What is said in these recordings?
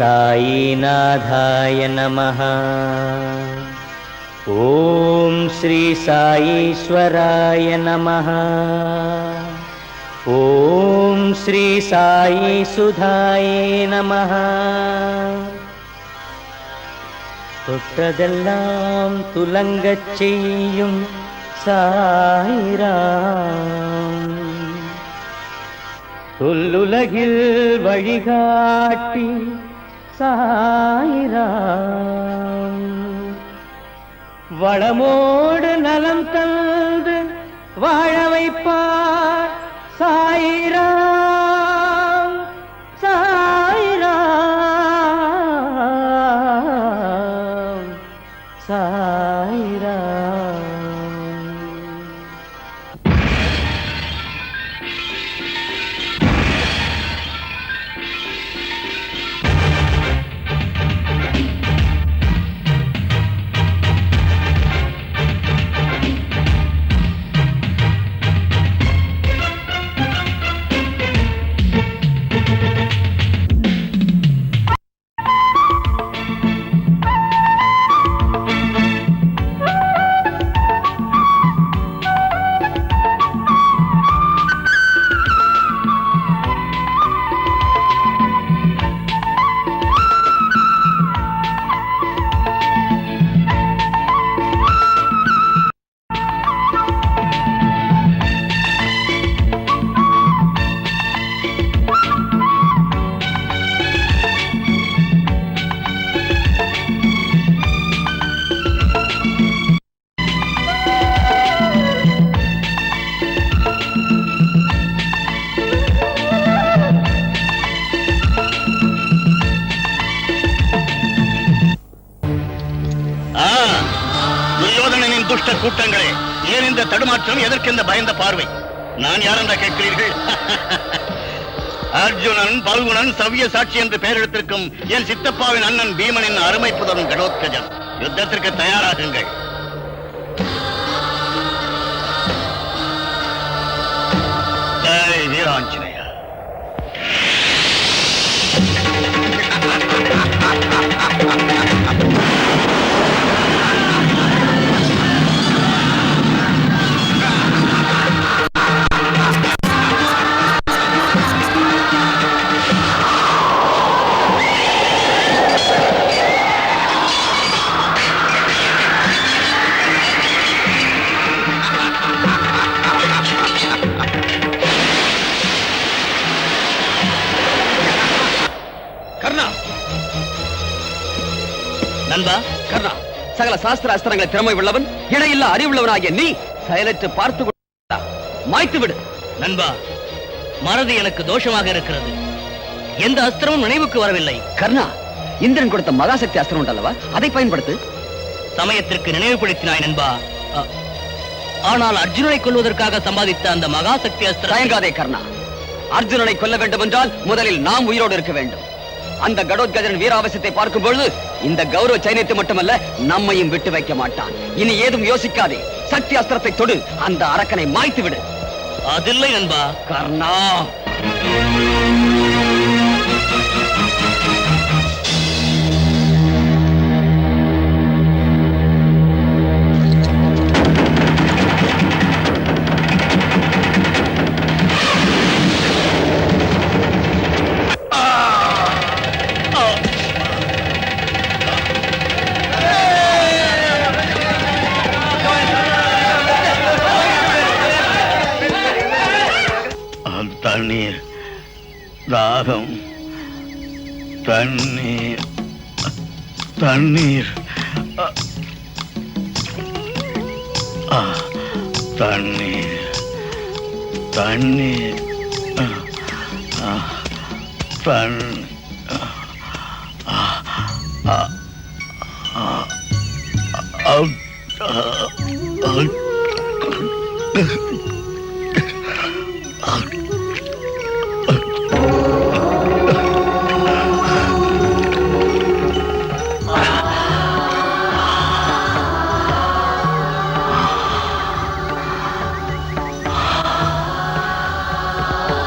साईनाथाय नमः। ओम श्री साईश्वराय नमः। ओम श्री साई सुधाय नमः। தொட்டதெல்லாம் துலங்கச் செய்யும் சாயிராம், தொல்லுலகில் வழிகாட்டி சாயிராம், வளமோடு நலம் தந்து வாழ வைப்பார் சாயிராம் சாயிராம் சாயிராம். துஷ்ட கூட்டங்களே, ஏன் இந்த தடுமாற்றம்? எதற்கு இந்த பயந்த பார்வை? நான் யார் என்று கேட்கிறீர்கள்? அர்ஜுனன், பல்குணன், சவ்ய சாட்சி என்று பெயரெடுத்திருக்கும் என் சித்தப்பாவின் அண்ணன் பீமனின் அருமை புதரும் கடோத்கஜன். யுத்தத்திற்கு தயாராகுங்கள். ஜெய் வீராஞ்சனேயா. நண்பா, கர்ணா, சகல சாஸ்திர அஸ்திரங்களை திறமை உள்ளவன், இணையில்லா அறிவுள்ளவனாகிய நீ செயலற்று பார்த்து மாய்த்து விடு. நண்பா, மறதி எனக்கு தோஷமாக இருக்கிறது. எந்த அஸ்திரமும் நினைவுக்கு வரவில்லை. கர்ணா, இந்திரன் கொடுத்த மகாசக்தி அஸ்திரம் உண்டல்லவா, அதை பயன்படுத்து. சமயத்திற்கு நினைவுபடுத்தினாய் நண்பா. ஆனால் அர்ஜுனனை கொல்வதற்காக சம்பாதித்த அந்த மகாசக்தி அஸ்திரம். தயங்காதே கர்ணா, அர்ஜுனனை கொல்ல வேண்டும் என்றால் முதலில் நாம் உயிரோடு இருக்க வேண்டும். அந்த கடோத்கஜன் வீராவசியத்தை பார்க்கும் பொழுது இந்த கௌரவ சைனியத்தை மட்டுமல்ல, நம்மையும் விட்டு வைக்க மாட்டான். இனி ஏதும் யோசிக்காதே, சக்தி அஸ்திரத்தை தொடு, அந்த அரக்கனை மாய்த்து விடு. அதில்லை நண்பா. கர்ணா, தண்ணீர் தாகம், தண்ணீர் தண்ணீர் தண்ணீர் தண்ணீர்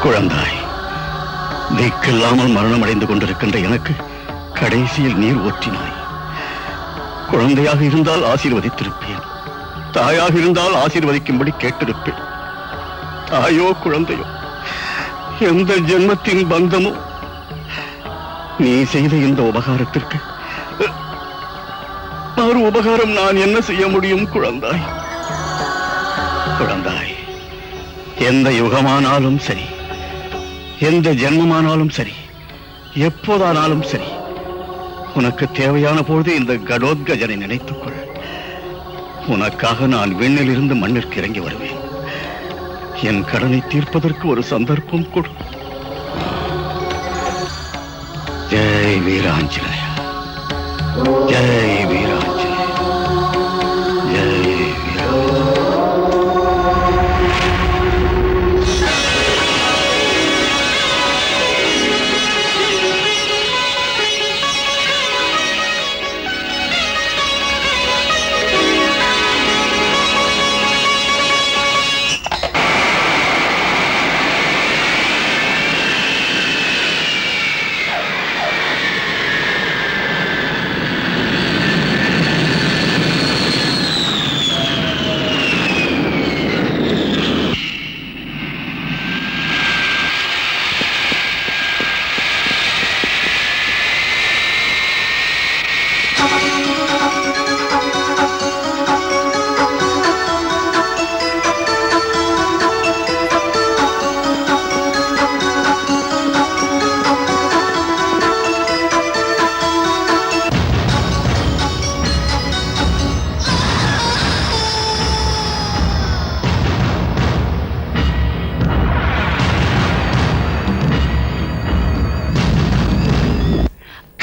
குழந்தாய், நீக்கில்லாமல் மரணம் அடைந்து கொண்டிருக்கின்ற எனக்கு கடைசியில் நீர் ஊற்றினாய். குழந்தையாக இருந்தால் ஆசீர்வதித்திருப்பேன், தாயாக இருந்தால் ஆசீர்வதிக்கும்படி கேட்டிருப்பேன். தாயோ குழந்தையோ எந்த ஜென்மத்தின் பந்தமோ, நீ செய்த இந்த உபகாரத்திற்கு ஒரு உபகாரம் நான் என்ன செய்ய முடியும் குழந்தாய்? குழந்தாய், எந்த யுகமானாலும் சரி, எந்த ஜென்மமானாலும் சரி, எப்போதானாலும் சரி, உனக்கு தேவையான பொழுது இந்த கடோத்கஜனை நினைத்துக் கொள். உனக்காக நான் விண்ணில் இருந்து மண்ணிற்கு இறங்கி வருவேன். என் கடனை தீர்ப்பதற்கு ஒரு சந்தர்ப்பம் கொடு. ஜெய் வீராஞ்சலேயா, ஜெய் வீராஞ்சலேயா, ஜெய் வீராஞ்சலேயா.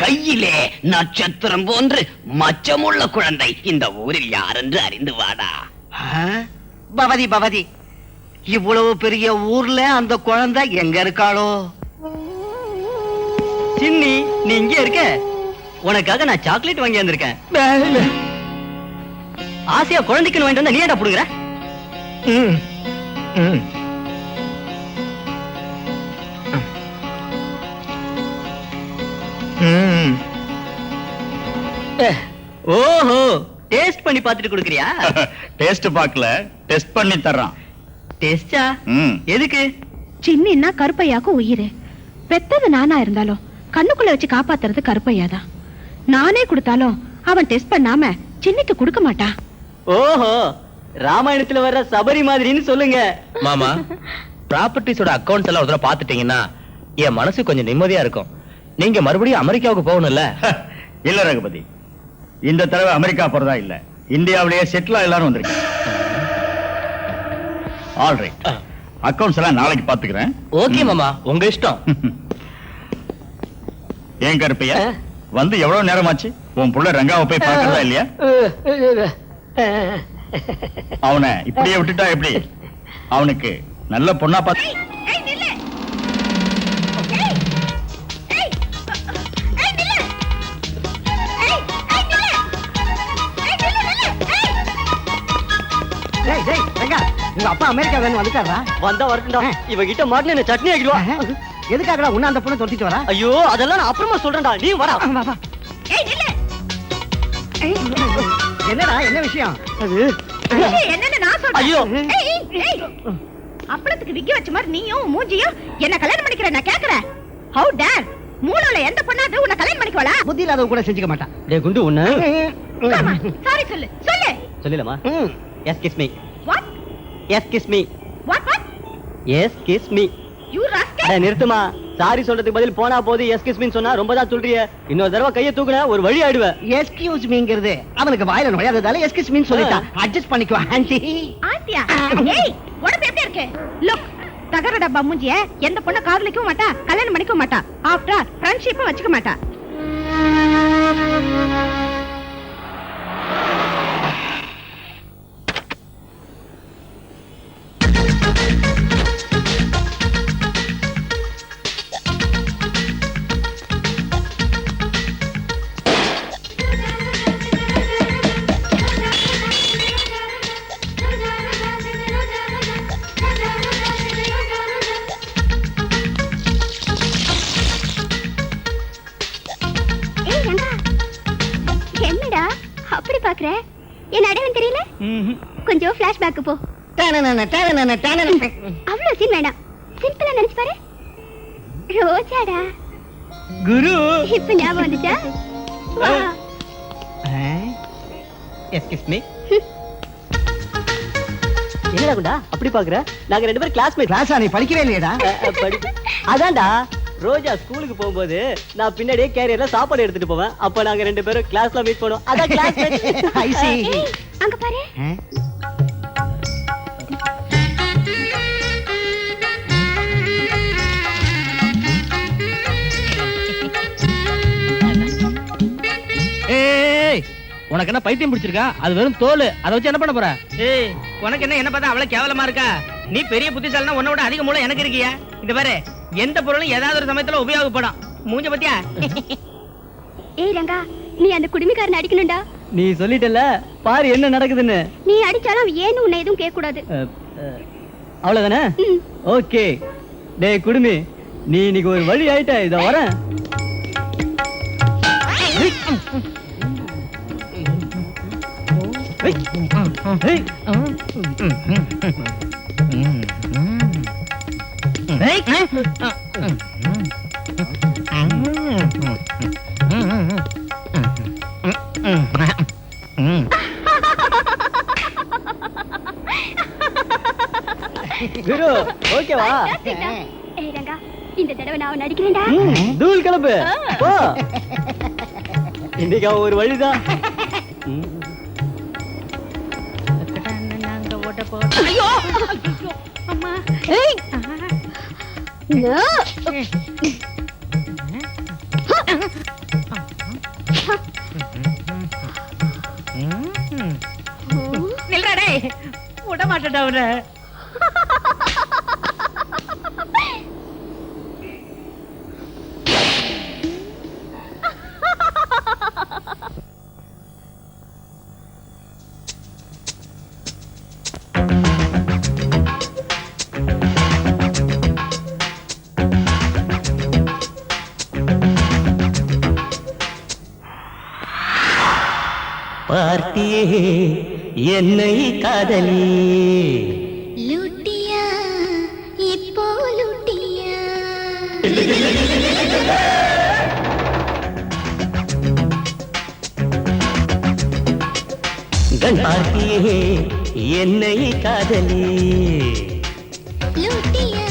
கையிலே நட்சத்திரம் போன்று மச்சமுள்ள குழந்தை இந்த ஊரில் யார் என்று அறிந்து வாடா. பவதி பவதி, இவ்வளவு பெரிய ஊர்ல அந்த குழந்தை எங்க இருக்காளோ? சின்னி, நீ இங்கே இருக்க? உனக்காக நான் சாக்லேட் வாங்கி வந்திருக்கேன். ஆசையா குழந்தைக்கு வாங்கிட்டு வந்தா நீ ஏன்டா புடுங்குற? ஓஹோ, டேஸ்ட் பண்ணி பார்த்துட்டு கொடுக்கறியா? டேஸ்ட் பார்க்கல, டெஸ்ட் பண்ணி தர்றான். டேஸ்டா? எதுக்கு? சின்னின்னா கருப்பையாக்கு உயிரு. பெத்தது நானா இருந்தாலும் கண்ணுக்குள்ள வச்சு காப்பாத்துறது கருப்பையாதான். நானே கொடுத்தாலும் அவன் டெஸ்ட் பண்ணாம சின்னிக்கு கொடுக்க மாட்டான். ஓஹோ, ராமாயணத்துல வர்ற சபரி மாதிரின்னு சொல்லுங்க. மாமா, ப்ராப்பர்ட்டிஸோட அக்கவுண்ட்ஸ் எல்லாம் ஒரு தடவை பாத்துட்டீங்கன்னா என் மனசு கொஞ்சம் நிம்மதியா இருக்கும். நீங்க மறுபடியும் அமெரிக்காவுக்கு போகணும்ல? இல்ல ரகுபதி, இந்த தடவை அமெரிக்கா போறதா இல்ல, இந்தியாவிலேயே செட்டில் எல்லாரும் வந்திருக்கேன். ஆல்ரைட், அக்கவுண்ட்ஸ் எல்லாம் நாளைக்கு பாத்துக்கிறேன். ஓகே மாமா, உங்க இஷ்டம். ஏன் கருப்பையா, வந்து எவ்வளவு நேரமாச்சு? உன் புள்ள ரங்காவை போய் பார்க்கறதா இல்லையா? அவனை இப்படியே விட்டுட்டா எப்படி? அவனுக்கு நல்ல பொண்ணா பார்த்து. உங்க அப்பா அமெரிக்கா வேணும் வந்துட்டாரா? வந்தா வரட்டும்டா. இவகிட்ட மாட்டின என்ன சட்னி ஆகிடுவா. எதுக்காகடா உன்ன அந்த பொண்ணு தொட்டிட்டு வரா? ஐயோ, அதெல்லாம் நான் அப்புறமா சொல்றேன்டா, நீ வரா. என்னடா, என்ன விஷயம்? என்னன்னு நான் சொல்றேன். ஐயோ, அப்பளத்துக்கு விக்கி வச்ச மாதிரி நீயும் மூஞ்சியும் என்ன கல்யாணம் பண்ணிக்கிற நான் கேக்குறேன். ஹவு டேர், மூணுல எந்த பொண்ணாவது உன்னை கல்யாணம் பண்ணிக்குவாளா? புத்தி இல்லாதவ கூட செஞ்சுக்க மாட்டா. டேய் குண்டு, உன்ன சாரி சொல்லு சொல்லு. சொல்லிடலாமா? Excuse me. What? Excuse me. What what? Excuse me. You rascal. அட நிறுத்துமா, சாரி சொல்றதுக்கு பதில் போனா போது எஸ் கிஸ் மீன்னு சொன்னா ரொம்ப தான் சொல்றியே. இன்னொரு தடவை கையை தூக்குன ஒரு வழி ஆயிடுவ. எஸ்கியூஸ் மீங்கிறது அவனுக்கு வாயில நுழையாததால எஸ்கியூஸ் மீன்னு சொல்லிட்டான். அட்ஜஸ்ட் பண்ணிக்கோ ஆன்ட்டி. ஆண்டியா? ஏய், உடம்பு எப்படி இருக்கு? லுக், தகர டப்பா மூஞ்சிய எந்த பொண்ண காதலிக்கவும் மாட்டா, கல்யாணம் பண்ணிக்கவும் மாட்டா. ஆஃப்டர் ஃப்ரெண்ட்ஷிப்பும் வச்சுக்க மாட்டா. அப்படி பாக்குற என் அடையாளம் தெரியல? கொஞ்சம் பிளாஷ்பேக் போ. அவ்வளவு சீன் வேண்டாம், சிம்பிளா நினைச்சு பாரு. ரோஜாடா குரு. இப்ப ஞாபகம் வந்துச்சா? வா. Excuse me. என்னடா குண்டா அப்படி பாக்குற? நாங்க 2 பேரும் கிளாஸ்மேட். கிளாஸா? நீ படிக்கவே இல்லையடா? அதான்டா ரோஜா ஸ்கூலுக்கு போகும்போது நான் பின்னாடியே கேரியர்ல சாப்பாடு எடுத்துட்டு போவேன். அப்ப நாங்க 2 பேரும் கிளாஸ்ல மீட் பண்ணுவோம். அதான் கிளாஸ்மேட். ஐ see. ஏய், அங்க பாரு. ஏய், உனக்கு என்ன பைத்தியம் பிடிச்சிருக்கா? அது வெறும் தோல். அதை வச்சு என்ன பண்ண போற? ஏய், உனக்கு என்ன பார்த்தா அவ்வளவு கேவலமா இருக்கா? நீ பெரிய புத்திசாலினா உன்னை விட அதிக மூளை எனக்கு இருக்கியா? இந்த பாரு, எந்த பொருளும் ஏதாவது ஒரு சமயத்துல உபயோகப்படும். மூஞ்ச பத்தியா? ஏய் ரங்கா, நீ அந்த குடுமிக்காரனை அடிக்கணும்டா. நீ சொல்லிட்டல, பாரு என்ன நடக்குதுன்னு. நீ அடிச்சாலும் அவன் ஏன்னு உன்னை எதுவும் கேட்க கூடாது. அவ்வளவுதானே? ஓகே. டேய் குடுமி, நீ இன்னைக்கு ஒரு வழி ஆயிட்ட. இத வரேன். குரு ஓகேவா? ஏய் ரங்கா, இந்த தடவை நான் அவனை அடிக்கிறேன்டா. தூள் கிளம்பு போ. இன்னைக்கு அவன் ஒரு வழிதான். ஐயோ அம்மா. ஏய். நோ. நில்றா டேய். விட மாட்டேன்டா அவனை. பார்த்தியே என்னை காதலி. லூட்டியா இப்போ லூட்டியா. கண் பார்த்தியே என்னை காதலி. லூட்டியா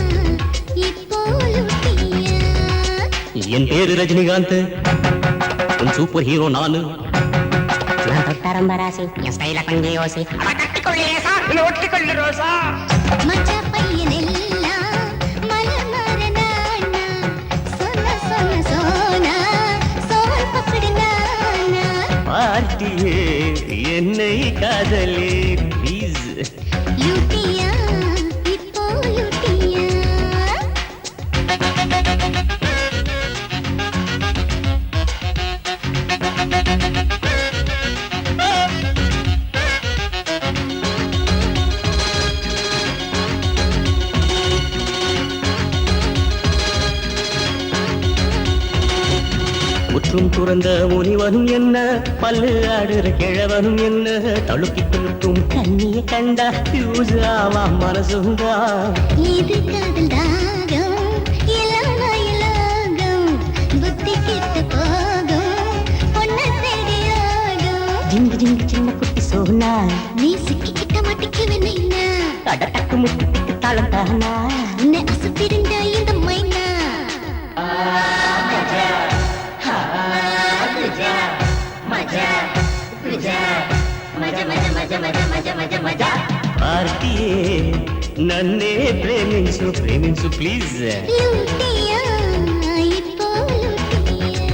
இப்போ லூட்டியா. என் பேரு ரஜினிகாந்த், உன் சூப்பர் ஹீரோ நானு. நான் தொட்டரம்பராசி, என் ஸ்டைல கொஞ்சம் யோசி. மச்ச பையனெல்லாம் மலர் நானா. சொன்ன சொன்ன சோனா சோல் பக்கடு நானா. பார்த்தியே என்னை காதலி ப்ளீஸ். லூட்டியா இப்போ லூட்டியா. முற்றும் துறந்த முனிவனும் என்ன, பல்லு ஆடுற கிழவனும் என்ன, தழுக்கி கொடுக்கும் கண்ணிய கண்டா யூஸ் ஆவாம் மனசுந்தா. இது காதல் தாகம், இளம இலோகம், புத்தி கெட்டு போகும், பொண்ணை தேடியாகும். ஜிங்கு ஜிங்கு சின்ன குட்டி சோனா, நீ சிக்கிக்கிட்ட மாட்டிக்குவேன் நைனா. டக்கு முட்டிக்கு தாளம் தானா. உன்னை அசப்பிருந்த இந்த மைனா. பார்த்தியே నన్నే ప్రేమించు ప్రేమించు ప్లీజ్. లూటియా இப்போ లూటియా.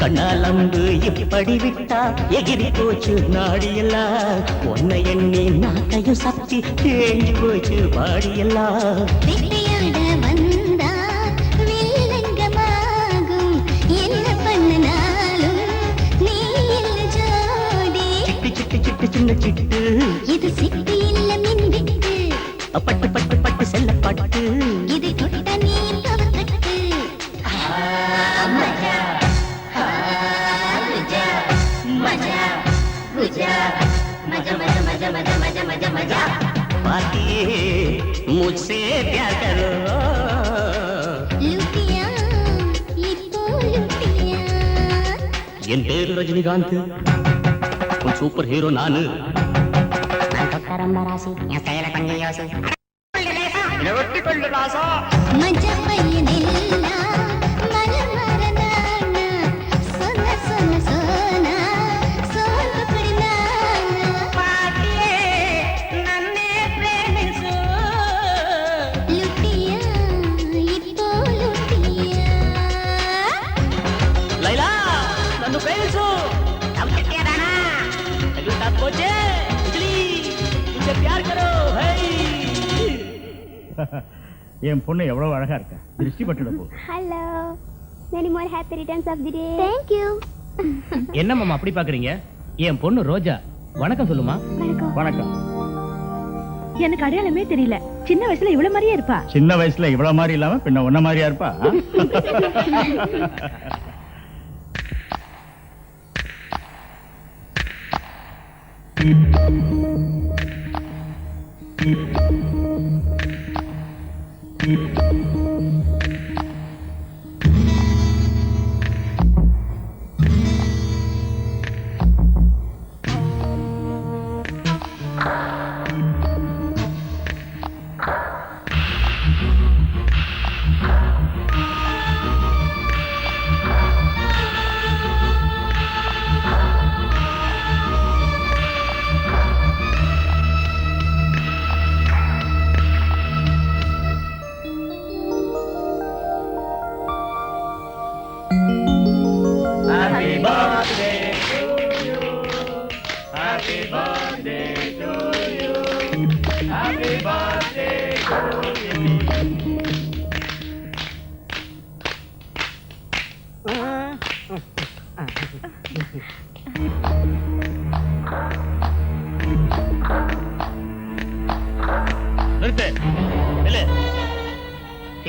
கண்ணால் அம்பு இப்படி விட்டா எகிரி போச்சு நாடியெல்லாம். உன்னை எண்ணி நாக்கையும் சக்தி தேஞ்சு போச்சு பாடியெல்லாம். வேட்டையாட வந்தா வில்லங்கமாகும், சின்ன சிட்டு இது சிட்டு இல்ல மின்விட்டு பட்டு பட்டு பட்டு செல்ல பட்டு இது தொட்ட நீ தவக்கட்டு மஜா குஜா மஜா குஜா மஜா மஜா மஜா மஜா மஜா மஜா மஜா பாட்டியே मुझसे प्यार करो லுட்டியா இப்போ லுட்டியா என் பேரு ரஜினிகாந்த் உன் சூப்பர் ஹீரோ நானு நான் தொட்ட ரொம்ப ராசி என் ஸ்டைல கொஞ்சம் யோசி மஜா பையனெல்லாம் மலர் மரனானா சொன்ன சொன்ன சோனா சோன புடினானா லுட்டியா இப்போ லுட்டியா లైలా నన్ను ప్రేమించు పోచే मुझे प्यार करो என் பொண்ணு எவ்வளவு அழகா இருக்கா திருஷ்டி பட்டுட போ hello many more happy returns of the day thank you என்ன மாமா அப்படி பாக்குறீங்க? என் பொண்ணு ரோஜா. வணக்கம் சொல்லுமா. வணக்கம் வணக்கம். எனக்கு அடையாளமே தெரியல. சின்ன வயசுல இவ்வளவு மாதிரியே இருப்பா. சின்ன வயசுல இவ்வளவு மாதிரி இல்லாம பின்ன உன்ன மாதிரியா இருப்பா?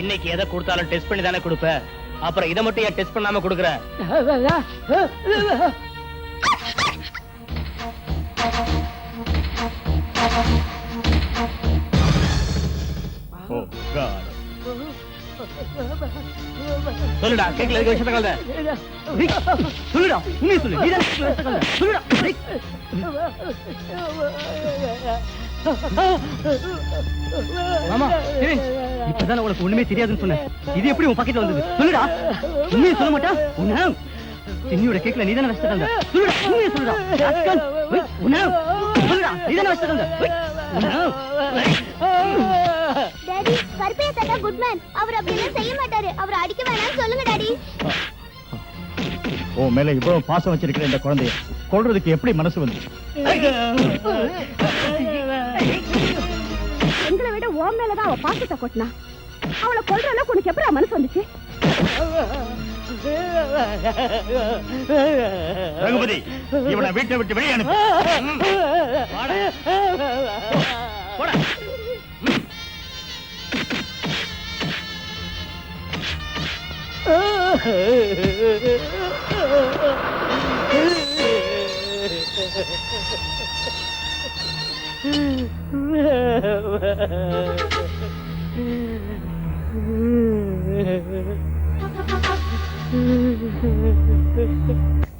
இன்னைக்கு எதை கொடுத்தாலும் டெஸ்ட் பண்ணி தானே கொடுப்ப. அப்புறம் இதை மட்டும் ஏன் டெஸ்ட் பண்ணாம கொடுக்குற? சொல்லுடா, கேட்கல இருக்க விஷயத்த கலந்த. சொல்லுடா, உண்மையை சொல்லு. நீ தான் விஷயத்த கலந்த. சொல்லுடா. மாமா, இப்பதான் உனக்கு ஒண்ணுமே தெரியாதுன்னு சொன்னேன். இது எப்படி உன் பக்கத்துல வந்தது? சொல்லுடா. உண்மையை சொல்ல மாட்டா? உன்ன சின்னியோட கேக்கல நீதானே விஷயத்த கலந்த. சொல்லுடா, உண்மையை சொல்லுடா. உன்ன சொல்லுடா, நீதானே விஷயத்த கலந்த. டாடி கருப்பையா தாத்தா குட் மேன். அவர் அப்படி எல்லாம் செய்ய மாட்டாரு. அவர் அடிக்க வேணாம்னு சொல்லுங்க டாடி. ஓ மேல இவ்வளவு பாசம் வச்சிருக்கிற இந்த குழந்தைய கொல்றதுக்கு எப்படி மனசு வந்து? எங்களை விட ஓ மேலதான் அவ பாசத்தை கொட்டினா. அவளை கொல்ற அளவுக்கு உனக்கு எப்படி மனசு வந்துச்சு? ரகுபதி, இவனை வீட்டை விட்டு வெளியே அனுப்பு. போடா.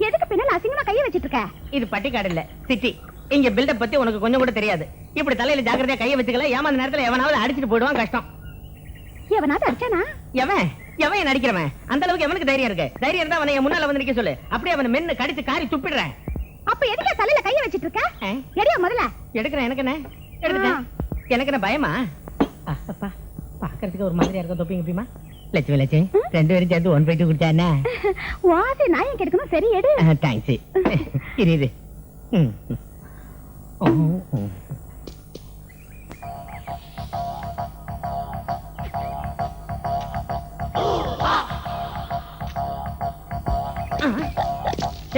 எதுக்கு பின்னால அசிங்கமா கைய வச்சிட்டு இருக்க? இது பட்டிக்காடு இல்ல, சிட்டி. இங்க பில்டப் பத்தி உனக்கு கொஞ்சம் கூட தெரியாது. இப்படி தலையில ஜாக்கிரதையா கைய வச்சுக்கல, ஏமாந்த நேரத்துல எவனாவது அடிச்சிட்டு போயிடுவான். கஷ்டம். எவனாவது அடிச்சானா? எவன் எவன் நடிக்கிறவன்? அந்த அளவுக்கு எவனுக்கு தைரியம் இருக்கு? தைரியம் இருந்தா அவனை என் முன்னால வந்து நிக்க சொல்லு. அப்படியே அவனை மென்னு கடிச்சு காரி துப்பிடுறேன். அப்ப எதுக்கு தலையில கைய வச்சிட்டு இருக்க? எடியா முதல்ல. எடுக்கிறேன். எனக்கு என்ன எடுத்துட்டேன். எனக்கு என்ன பயமா? அப்பா பாக்குறதுக்கு ஒரு மாதிரியா இருக்கும். தொப்பிங்க எப்படிமா? லட்சுமி லட்சுமி ரெண்டு பேரும் சேர்ந்து 1/2 குடிச்சா என்ன? வாசி நாயம் கிடைக்கணும். சரி எடு. தேங்க்ஸ். இது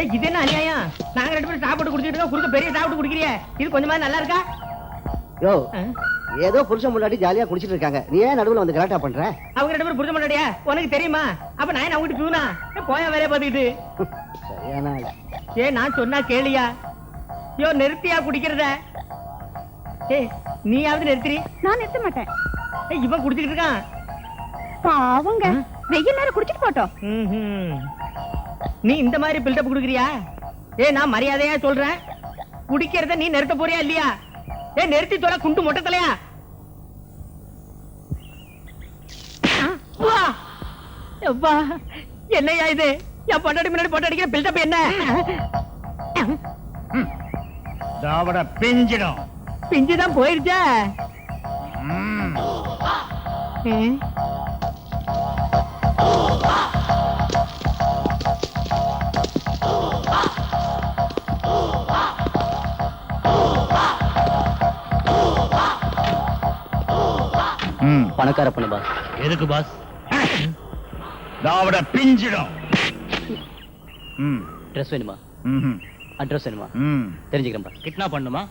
ஏய் இது என்ன அநியாயம்? நாங்க 2 பேரும் சாப்பிட்டு குடிச்சிட்டு இருக்கோம், குறுக்க பெரிய சாப்பிட்டு குடிக்கிறியே. இது கொஞ்சமா நல்லா இருக்கா? யோ ஏதோ புருஷன் முன்னாடி ஜாலியா குடிச்சிட்டு இருக்காங்க, நீ ஏன் நடுவுல வந்து கலாட்டா பண்ற? அவங்க 2 பேரும் புரிஞ்ச மாட்டாடியா? உனக்கு தெரியுமா? அப்ப நான் அவங்க வீட்டு பியூனா? போயா வேலைய பாத்துக்கிட்டு. சரியான ஆளு. நான் சொன்னா கேளியா? யோ நிறுத்தியா குடிக்கிறத? ஏய் நீயாவது நிறுத்திரி. நான் நிறுத்த மாட்டேன். ஏய் இவன் குடிச்சிட்டு இருக்கான். பாவங்க, வெயில் நேரம் குடிச்சிட்டு போட்டோம். நீ இந்த மாதிரி பில்டப் குடுக்குறியா? நான் மரியாதையா சொல்றேன், குடிக்கிறத நீ நிறுத்த போறியா இல்லையா? நிறுத்தி தொலை குண்டு மொட்டத்தலையா? என்னையா இது? என் பொண்டாடி முன்னாடி போட்டு அடிக்கிற பில்டப் என்ன? தாவட பிஞ்சிடும். பிஞ்சுதான் போயிருச்சா? பணக்கார பண்ணு பாஸ். எதுக்கு பாஸ்? தாவட பிஞ்சிடும். ட்ரெஸ் வேணுமா? அட்ரஸ் வேணுமா? தெரிஞ்சுக்கிறேன். கிட்னாப் பண்ணுமா?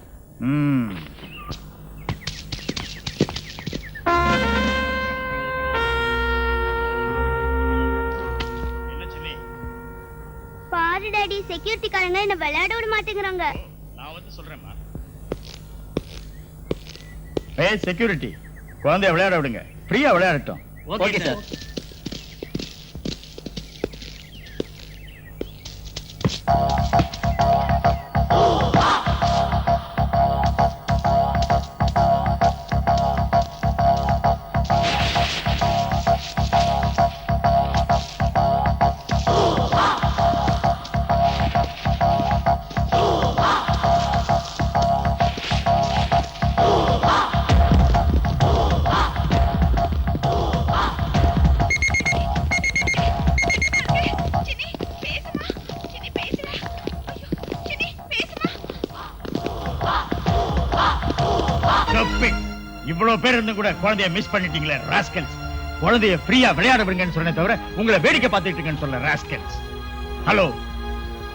பாரு டாடி, செக்யூரிட்டிக்காரங்க என்ன விளையாட விட மாட்டேங்கிறாங்க. நான் வந்து சொல்றேன்மா. ஏய் செக்யூரிட்டி, குழந்தைய விளையாட விடுங்க, ஃப்ரீயா விளையாடட்டும். Okay sir. இவ்வளவு பேர் இருந்து கூட குழந்தைய மிஸ் பண்ணிட்டீங்களே ராஸ்கல்ஸ். குழந்தைய ஃப்ரீயா விளையாட விடுங்கன்னு சொன்னே தவிர உங்களை வேடிக்கை பார்த்துட்டு இருக்கேன்னு சொல்ல rascals. Hello,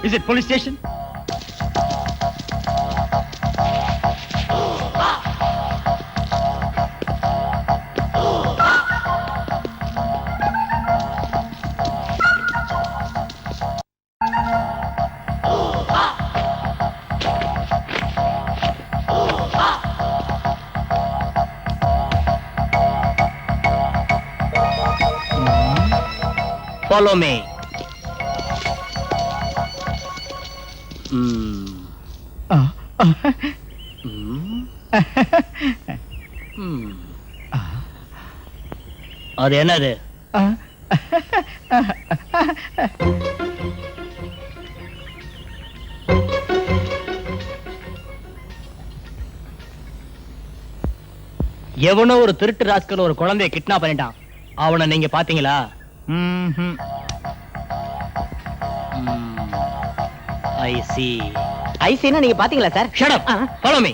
is it police station? Follow me. அது என்னது? எவனோ ஒரு திருட்டு ராஸ்கல் ஒரு குழந்தைய கிட்னாப் பண்ணிட்டான். அவனை நீங்க பாத்தீங்களா? I see. ஐசினா நீங்க பாத்தீங்களா sir? Shut up. Follow me.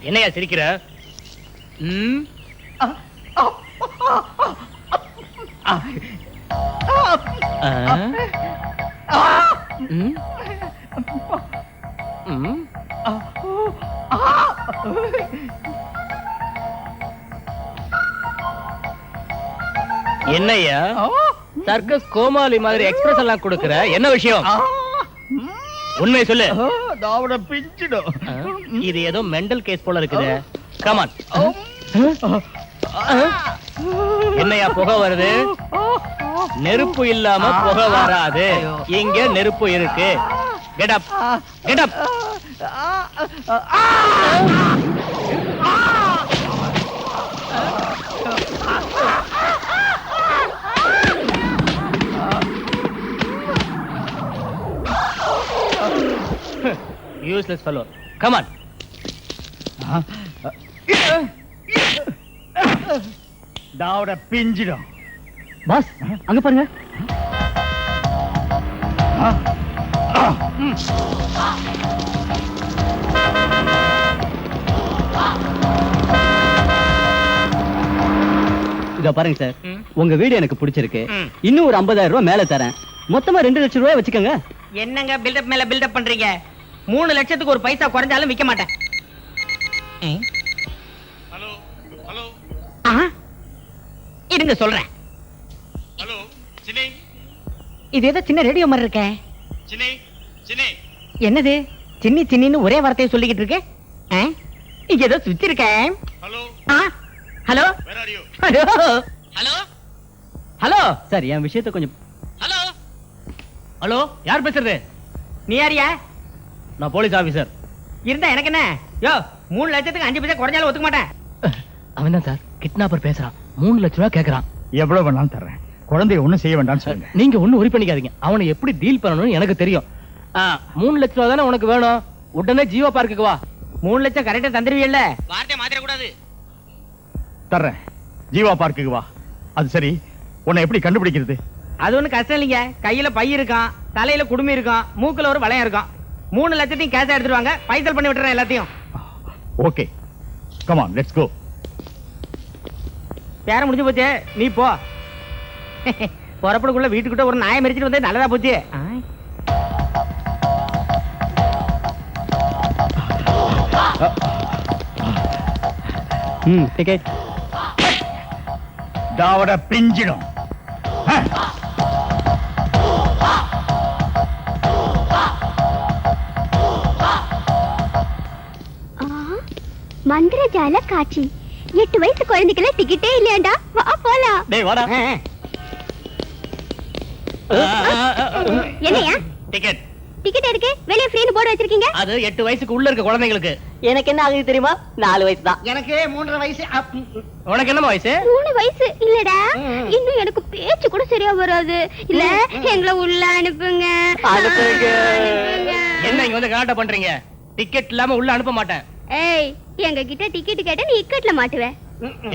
என்னையா சிரிக்கிற? என்னையா சர்க்கஸ் கோமாளி மாதிரி எக்ஸ்பிரஸ் எல்லாம் கொடுக்கிற? என்ன விஷயம்? உண்மை சொல்லு. தாவட பிஞ்சிடும். இது ஏதோ மெண்டல் கேஸ் போல இருக்குது. கமான். என்னையா புகை வருது? நெருப்பு இல்லாம புகை வராது. இங்க நெருப்பு இருக்கு. Get up, get up. Useless fellow. Come on. தாவட பிஞ்சிடும். பாஸ் அங்க பாருங்க. இத பாருங்க சார், உங்க வீடு எனக்கு பிடிச்சிருக்கு. இன்னும் ஒரு 50,000 ரூபாய் மேல தரேன். மொத்தமா 2 லட்சம் ரூபாய் வச்சுக்கோங்க. என்னங்க பில்டப் மேல பில்டப் பண்றீங்க? 3 லட்சத்துக்கு ஒரு பைசா குறைஞ்சாலும் விக்க மாட்டேன். ஹலோ ஹலோ இருங்க சொல்றேன். ஹலோ சினி இது ஏதோ சின்ன ரேடியோ மாதிரி இருக்கே. சினி சினி என்னது சின்னி சின்னின்னு ஒரே வார்த்தையை சொல்லிக்கிட்டு இருக்கே? இங்க ஏதோ சுத்தி இருக்கேன். Hello hello where are you? Hello hello hello sir, என் விஷயத்தை கொஞ்சம். ஹலோ ஹலோ, யார் பேசுறது? நீ யாரியா? நான் போலீஸ் ஆபீசர். இருந்தா எனக்கு என்ன? யோ 3 லட்சத்துக்கு 5 பைசா குறைஞ்சாலும் ஒத்துக்க மாட்டேன். அவன் தான் சார் கிட்னாப்பர் பேசுறான். 3 லட்சம் ரூபாய் கேக்குறான். எவ்வளவு வேணாலும் தர்றேன். குழந்தைய ஒண்ணும் செய்ய வேண்டாம்னு சொல்லுங்க. நீங்க ஒண்ணும் உரி பண்ணிக்காதீங்க. அவனை எப்படி டீல் பண்ணணும்னு எனக்கு தெரியும். 3 லட்சம் ரூபாய் தானே உனக்கு வேணும். உடனே ஜீவா பார்க்குக்கு வா. 3 லட்சம் கரெக்டா தந்துருவீல்ல? வார்த்தை மாத்திர கூடாது. தர்றேன். ஜீவா பார்க்குக்கு வா. அது சரி, உன்னை எப்படி கண்டுபிடிக்கிறது? அது ஒண்ணு கஷ்டம் இல்லைங்க. கையில பை இருக்கான், தலையில குடுமி இருக்கான், மூக்குல ஒரு வளையம் இருக்கான். 3 லட்சத்தையும் கேஷா எடுத்துருவாங்க. பைசல் பண்ணி விட்டுறேன் எல்லாத்தையும். Okay, come on, let's go. பேர முடிஞ்சு போச்சு, நீ போ. புறப்படக்குள்ள வீட்டுக்கிட்ட ஒரு நாயை மறிச்சிட்டு வந்தே நல்லதா போச்சு. டிக்கெட். தாவட பிஞ்சிடும். மந்திரஜால காட்சி. 8 வயசு குழந்தைக்கெல்லாம் டிக்கெட்டே இல்லையாண்டா? வா போலாம். டேய் வாடா. என்னையா டிக்கெட். டிக்கெட் எதுக்கு? வெளிய ஃப்ரீன்னு போர்டு வச்சிருக்கீங்க. அது 8 வயசுக்கு உள்ள இருக்க குழந்தைகளுக்கு. எனக்கு என்ன ஆகுது தெரியுமா? 4 வயசு தான். எனக்கு 3.5 வயசு. உனக்கு என்ன வயசு? 3 வயசு இல்லடா. இன்னும் எனக்கு பேச்சு கூட சரியா வராது. இல்ல எங்களை உள்ள அனுப்புங்க. அனுப்புங்க. என்ன இங்க வந்து கலாட்டா பண்றீங்க? டிக்கெட் இல்லாம உள்ள அனுப்ப மாட்டேன். ஏய், எங்க கிட்ட டிக்கெட் கேட்டா நீ இக்கட்ல மாட்டுவ.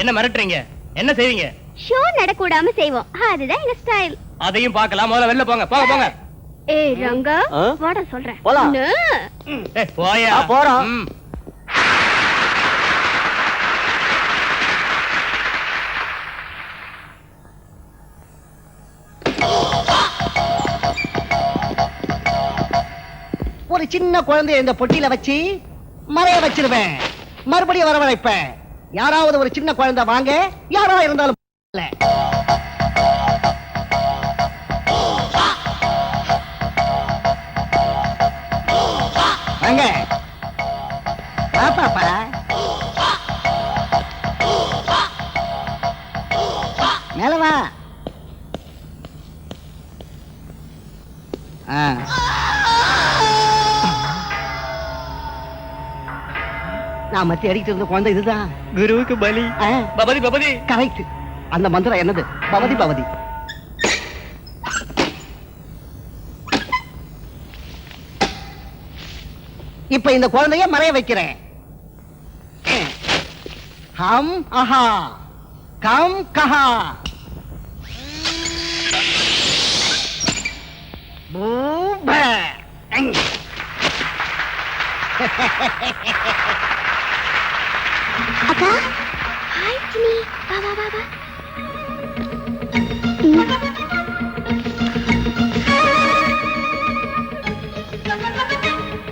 என்ன மிரட்டுறீங்க? என்ன செய்வீங்க? ஷோ நடக்கூடாம செய்வோம். அதுதான் எங்க ஸ்டைல். அதையும் பார்க்கலாம். முதல்ல வெளில போங்க. போங்க போங்க. ஏய் ரங்கா, வாடா சொல்றேன். போலாம். ஏய் போயா. போறோம். ம். ஒரு சின்ன குழந்தைய இந்த பொட்டியில வச்சு மறைய வச்சிருவேன். மறுபடியும் வரவழைப்பேன். யாராவது ஒரு சின்ன குழந்தை வாங்க, யாரா இருந்தாலும் வாங்க. பாப்பா மேல வா. நான் மத்தி அடிக்கிட்டு இருந்த குழந்தை இதுதான். குருவுக்கு பலி. பபதி பபதி. கரெக்ட். அந்த மந்திரம் என்னது? பவதி பவதி. இப்ப இந்த குழந்தைய மறைய வைக்கிறேன். ஹம் அஹா கம் கஹா பூப. அக்கா, ஹாய் சினி. வா வா வா வா.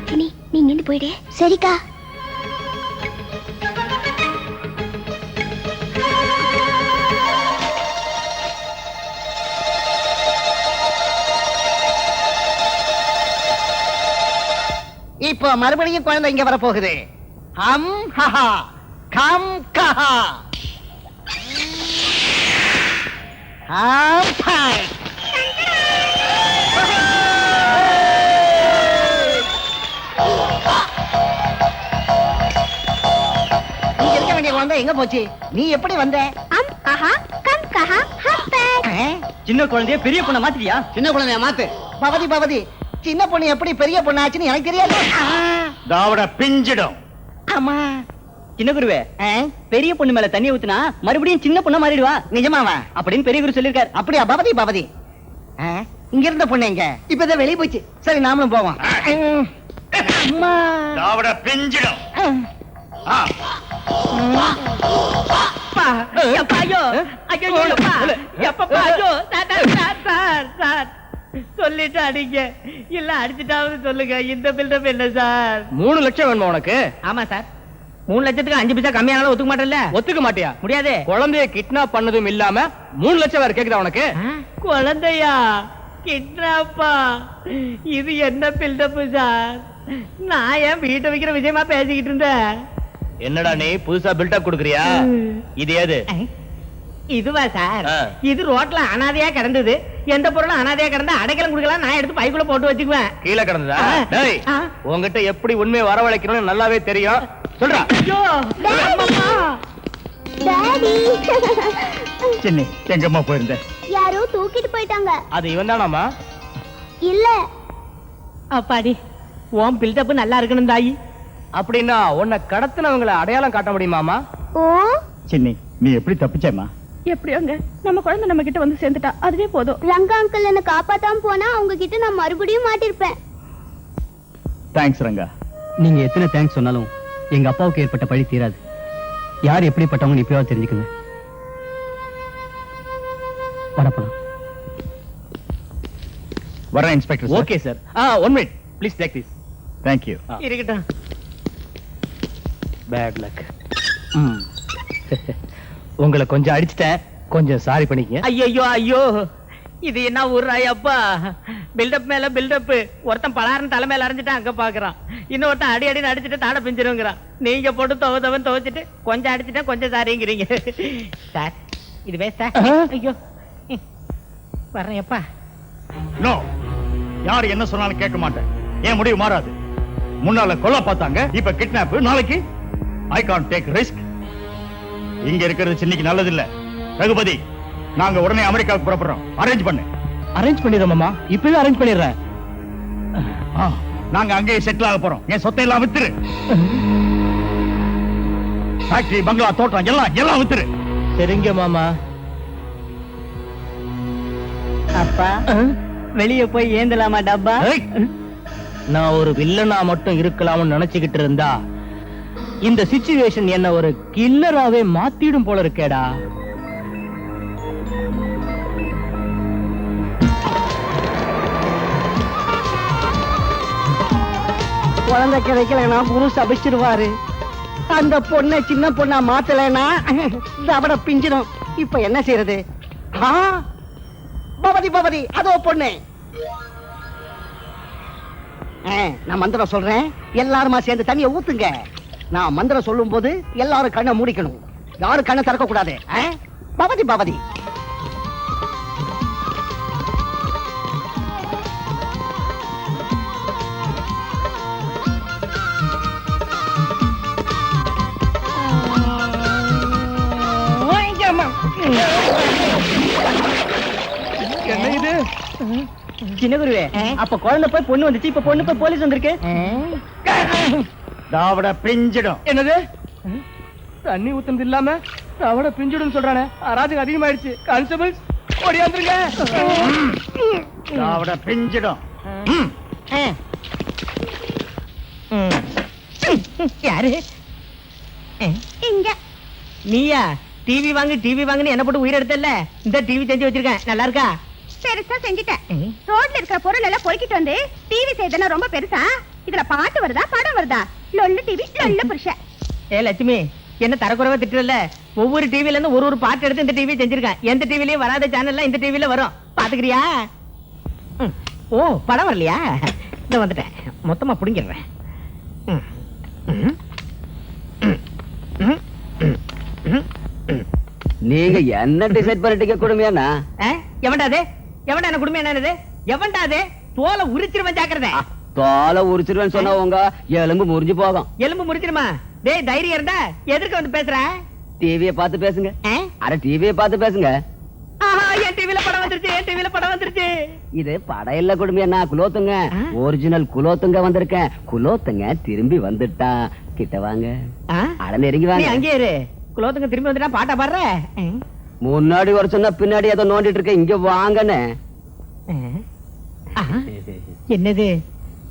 சினி, நீங்க இருந்து போயிடு. சரிக்கா. இப்போ மறுபடியும் குழந்தை இங்க வர போகுது. ஹம் ஹஹா கம் கஹா ஹம் பாய். நீங்க இருக்க வேண்டிய குழந்தை எங்க போச்சு? நீ எப்படி வந்த? ஹம் அஹா கம் கஹா ஹம் பாய். சின்ன குழந்தைய பெரிய பொண்ண மாத்திரியா? சின்ன குழந்தைய மாத்து. பவதி பவதி சின்ன பொண்ணு எப்படி பெரிய பொண்ணு ஆச்சுன்னு எனக்கு தெரியாது. தாவட பிஞ்சிடும். ஆமா. சின்ன குருவே, பெரிய பொண்ணு மேல தண்ணி ஊத்துனா மறுபடியும் சின்ன பொண்ணா மாறிடுவா. நிஜமாவா? அப்படின்னு பெரிய குரு சொல்லிருக்காரு. அப்படியா? பவதி பவதி. இங்க இருந்த பொண்ணு எங்க? இப்பதான் வெளியே போச்சு. சரி நாமளும் போவோம். அம்மா. தாவட பிஞ்சிடும். அப்பா, அப்பா, ஐயோ, ஐயோ, அப்பா, எப்பப்பா, ஐயோ, சார், சொல்லிட்டு அடிங்க, இல்ல அடிச்சுட்டாவது சொல்லுங்க. இந்த பில்டப் என்ன சார்? 3 லட்சம் வேணுமா உனக்கு? ஆமா சார். 3 லட்சத்துக்கு 5 பைசா கம்மியானாலும் ஒத்துக்க மாட்டேன்ல. ஒத்துக்க மாட்டியா? முடியாது. குழந்தைய கிட்னாப் பண்ணதும் இல்லாம 3 லட்சம் வேற கேக்குதா உனக்கு? குழந்தையா? கிட்னாப்பா? இது என்ன பில்டப் சார்? நான் ஏன் வீட்டை வைக்கிற விஷயமா பேசிக்கிட்டு இருந்தேன். என்னடா நீ புதுசா பில்டப் கொடுக்கறியா? இது ஏது? இதுவா சார்? இது ரோட்ல அனாதையா கிடந்தது. எந்த பொருளும் அனாதையா கிடந்தா அடைக்கலம் கொடுக்கலாம், நான் எடுத்து பைக்குள்ள போட்டு வச்சுக்குவேன். கீழே கிடந்ததா? டேய், உன்கிட்ட எப்படி உண்மையை வரவழைக்கணும்னு நல்லாவே தெரியும். சொல்றா. ஐயோ, அம்மா. டாடி. சின்னி, எங்கம்மா போயிருந்த? யாரோ தூக்கிட்டு போயிட்டாங்க. அது இவன் தானாமா? இல்ல. அப்பாடி, உன் பில்டப் நல்லா இருக்கணும் தாயி. அப்படின்னா உன்னை கடத்தினவங்களை அடையாளம் காட்ட முடியுமாமா? ஓ, சின்னி, நீ எப்படி தப்பிச்சேம்மா? எப்படியோங்க நம்ம குழந்தை நம்ம கிட்ட வந்து சேர்ந்துட்டா அதுவே போதும். ரங்கா அங்கிள் என்ன காப்பாத்தாம போனா அவங்க கிட்ட நான் மறுபடியும் மாட்டிருப்பேன். தேங்க்ஸ் ரங்கா. நீங்க எத்தனை தேங்க்ஸ் சொன்னாலும் எங்க அப்பாவுக்கு ஏற்பட்ட பழி தீராது. யார் எப்படிப்பட்டவங்க இப்பயாவது தெரிஞ்சுக்கங்க. வரப்போலாம். வரேன் inspector. Okay sir. 1 minute please take this. Thank you. இருக்கட்டும். Bad luck. உங்களை கொஞ்சம் அடிச்சிட்டேன், கொஞ்சம் சாரி பண்ணிக்கங்க. ஐயோ ஐயோ, இது என்ன ஊர்ராய் அப்பா? பில்டப் மேல பில்டப். ஒருத்தன் பலாரன் தலை மேல அரைஞ்சிட்டு அங்க பாக்குறான், இன்னொருத்தன் அடி அடி அடிச்சுட்டு தாட பிஞ்சிருங்கிறான். நீங்க போட்டு துவதவன் துவச்சிட்டு கொஞ்சம் அடிச்சுட்டேன் கொஞ்சம் சாரிங்கிறீங்க. சார் இது வேஸ்டா? ஐயோ வர்றேன் அப்பா. நோ, யார் என்ன சொன்னாலும் கேட்க மாட்டேன். ஏன் முடிவு மாறாது. முன்னால கொல்ல பார்த்தாங்க, இப்ப கிட்னாப். நாளைக்கு ஐ கான்ட் டேக் ரிஸ்க். இங்க இருக்கிறது சின்னிக்கு நல்லது இல்ல. ரகுபதி, நாங்க உடனே அமெரிக்காவுக்கு புறப்படுறோம். அரேஞ்ச் பண்ணு. அரேஞ்ச் பண்ணிடுறோம் மாமா, இப்பவே அரேஞ்ச் பண்ணிடுறேன். நாங்க அங்கேயே செட்டில் ஆக போறோம். என் சொத்தை எல்லாம் வித்துரு. ஃபேக்டரி, பங்களா, தோட்டம் எல்லாம் வித்துரு. சரிங்க மாமா. அப்பா, வெளியே போய் ஏந்தலாமா டப்பா? நான் ஒரு வில்லனா மட்டும் இருக்கலாம்னு நினைச்சுக்கிட்டு இருந்தா இந்த சிச்சுவேஷன் என்ன ஒரு கில்லராவே மாத்திடும் போல இருக்கேடா. குழந்தை கிடைக்கலனா குரு சபிச்சிருவாரு. அந்த பொண்ணை சின்ன பொண்ணா மாத்தலைனா தவட பிஞ்சிடும். இப்ப என்ன செய்யறது? பவதி பவதி, அதோ பொண்ணு. நான் மந்திரம் சொல்றேன், எல்லாருமா சேர்ந்து தண்ணியை ஊத்துங்க. நான் மந்திரம் சொல்லும் போது எல்லாரும் கண்ணை மூடிக்கணும், யாரும் கண்ணை திறக்க கூடாது. பவதி பவதி. என்ன இது? சின்ன குருவே, அப்ப குழந்தை போய் பொண்ணு வந்துச்சு, இப்ப பொண்ணு போய் போலீஸ் வந்திருக்கு. தாவட பிஞ்சிடும். என்னது? தண்ணி ஊத்துனது இல்லாம தவட பிஞ்சிடும் சொல்றானே. அராஜகம் அதிகமாயிடுச்சு. கான்ஸ்டபிள்ஸ் ஓடியாந்துருங்க. தாவட பிஞ்சிடும். யாரு? இங்க நீயா? டிவி வாங்குன்னு என்ன போட்டு உயிர் எடுத்தல. இந்த டிவி செஞ்சு வச்சிருக்கேன், நல்லா இருக்கா? பெருசா செஞ்சுட்டேன். ரோட்ல இருக்கிற பொருள் எல்லாம் பொறுக்கிட்டு வந்து டிவி செய்தனா ரொம்ப பெருசா? இதுல பாட்டு வருதா படம் வருதா? லொல்லு டிவி லொல்லு புருஷன். ஏ லட்சுமி, என்ன தரக்குறைவா திட்டுறல? ஒவ்வொரு டிவில இருந்து ஒரு பாட்டு எடுத்து இந்த டிவி செஞ்சிருக்கேன். எந்த டிவிலயும் வராத சேனல்ல இந்த டிவில வரும், பாத்துக்கிறியா? ஓ, படம் வரலையா? இந்த வந்துட்டேன், மொத்தமா புடிங்கிடுறேன். நீங்க என்ன டிசைட் பண்ணிட்டீங்க கொடுமையாண்ணா? எவன்டாதே? எவன்டா என்ன குடும்பம்? என்னது எவன்டாதே? தோலை உரிச்சிருவன், ஜாக்கிரதை. தோலை உரிச்சிருவேன்னு சொன்னா உங்க எலும்பு முறிஞ்சு போகும். எலும்பு முறிச்சிருமா? டேய், தைரியம் இருந்தா எதற்கு வந்து பேசுற? டிவியை பார்த்து பேசுங்க. அட டிவியை பார்த்து பேசுங்க. என் டிவில படம் வந்துருச்சு, என் டிவில படம் வந்துருச்சு. இது படையில குடும்பியா குலோத்துங்க ஒரிஜினல் குலோத்துங்க வந்திருக்கேன். குலோத்துங்க திரும்பி வந்துட்டா. கிட்ட வாங்க, அட நெருங்கி நீ வாங்க. அங்கே இரு. குலோத்துங்க திரும்பி வந்துட்டா பாட்டா பாடுற. முன்னாடி வர சொன்னா பின்னாடி ஏதோ நோண்டிட்டு இருக்க. இங்க வாங்கன்னு. என்னது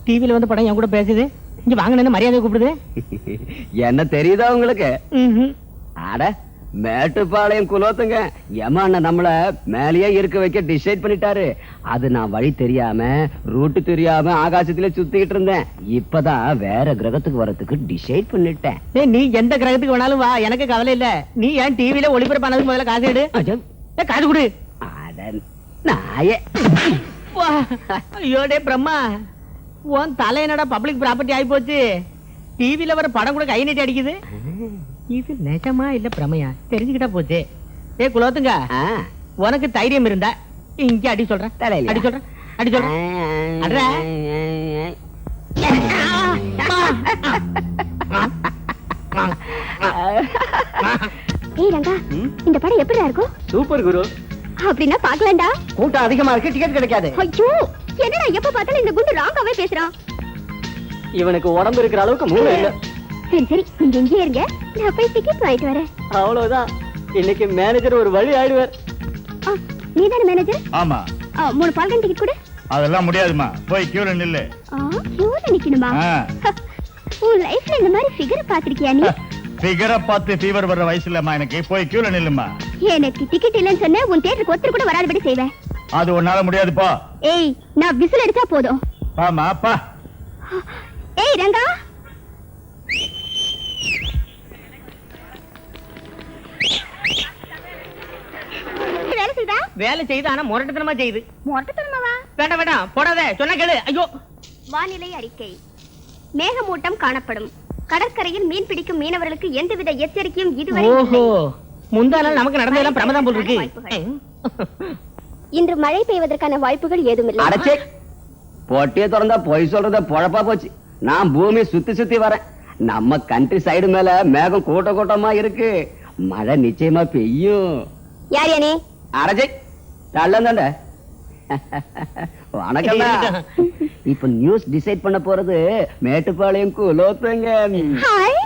டிவில வந்து படம் என் கூட பேசுது? இங்க வாங்கினு மரியாதை கூப்பிடுது. என்ன தெரியுதா உங்களுக்கு? அட மேட்டுப்பாளையம் குலோத்துங்க ஏமா நம்மள மேலேயே இருக்க வைக்க டிசைட் பண்ணிட்டாரு. அது நான் வழி தெரியாம ரூட்டு தெரியாம ஆகாசத்துல சுத்திக்கிட்டு இருந்தேன். இப்பதான் வேற கிரகத்துக்கு வரதுக்கு டிசைட் பண்ணிட்டேன். நீ எந்த கிரகத்துக்கு வேணாலும் வா, எனக்கு கவலை இல்ல. நீ ஏன் டிவில ஒளிபரப்பானதுக்கு முதல்ல காசு எடு. காசு கொடு. அட நாயே. ஐயோடே பிரம்மா, உன் தலை என்னடா பப்ளிக் ப்ராப்பர்ட்டி ஆகி போச்சு. டிவில வர படம் கூட கை நீட்டி அடிக்குது. இது நிஜமா இல்ல பிரமையா தெரிஞ்சுக்கிட்டா போச்சு. ஏ குலோத்துங்க, உனக்கு தைரியம் இருந்தா இங்க அடி சொல்றேன். அடி சொல்றேன், அடி சொல்றேன். அட்ரா. ஏய் ரங்கா, இந்த படம் எப்படிடா இருக்கும்? சூப்பர் குரு. அப்படின்னா பாக்கலாம்டா. கூட்டம் அதிகமா இருக்கு, டிக்கெட் கிடைக்காது. ஐயோ, என்னடா எப்ப பார்த்தாலும் இந்த குண்டு ராங்காவே பேசுறான். இவனுக்கு உடம்பு இருக்கிற அளவுக்கு மூளை இல்ல. சரி சரி, நீங்க இங்கே இருங்க, நான் போய் டிக்கெட் வாங்கிட்டு வரேன். அவ்வளவுதான். இன்னைக்கு மேனேஜர் ஒரு வழி ஆயிடுவார். நீதானே மேனேஜர்? ஆமா. 3 பால்கன் டிக்கெட் கொடு. அதெல்லாம் முடியாதுமா, போய் கியூல நில்லு. கியூல நிக்கணுமா? உன் லைஃப்ல இந்த மாதிரி ஃபிகர் பாத்திருக்கியா நீ? ஃபிகரை பார்த்து ஃபீவர் வர்ற வயசு இல்லம்மா எனக்கு. போய் கியூல நில்லுமா. எனக்கு டிக்கெட் இல்லைன்னு சொன்ன உன் தியேட்டருக்கு ஒருத்தர் கூட வராதபடி செய்வேன். அது உன்னால முடியாது, போ. ஏய், நான் விசில் அடிச்சா போதும். ஆமா பா. ஏய் ரங்கா, வேலை செய்தா? வேலை செய்து, ஆனா முரட்டுத்தனமா செய்யுது. மொட்டத்தனமாவா? வேண்டாம் வேண்டாம், போடாத, சொன்ன கேளு. ஐயோ. வானிலை அறிக்கை. மேகமூட்டம் காணப்படும். கடற்கரையில் மீன் பிடிக்கும் மீனவர்களுக்கு எந்தவித எச்சரிக்கையும் இதுவரை ஓஹோ, முந்தான நமக்கு நடந்ததெல்லாம் பிரமதம் போல் இருக்கு. இன்று மழை பெய்வதற்கான வாய்ப்புகள் ஏதும் இல்லை. அடச்சே, பொட்டியை திறந்தா பொய் சொல்றத பொழப்பா போச்சு. நான் பூமி சுத்தி சுத்தி வரேன். நம்ம கண்ட்ரி சைடு மேல மேகம் கூட்ட கூட்டமா இருக்கு. மழை நிச்சயமா பெய்யும். யார் யானே? அடச்சே, தள்ளந்தாண்ட. வணக்கம். இப்ப நியூஸ் டிசைட் பண்ண போறது மேட்டுப்பாளையம் குலோத்துங்க. ஹாய்,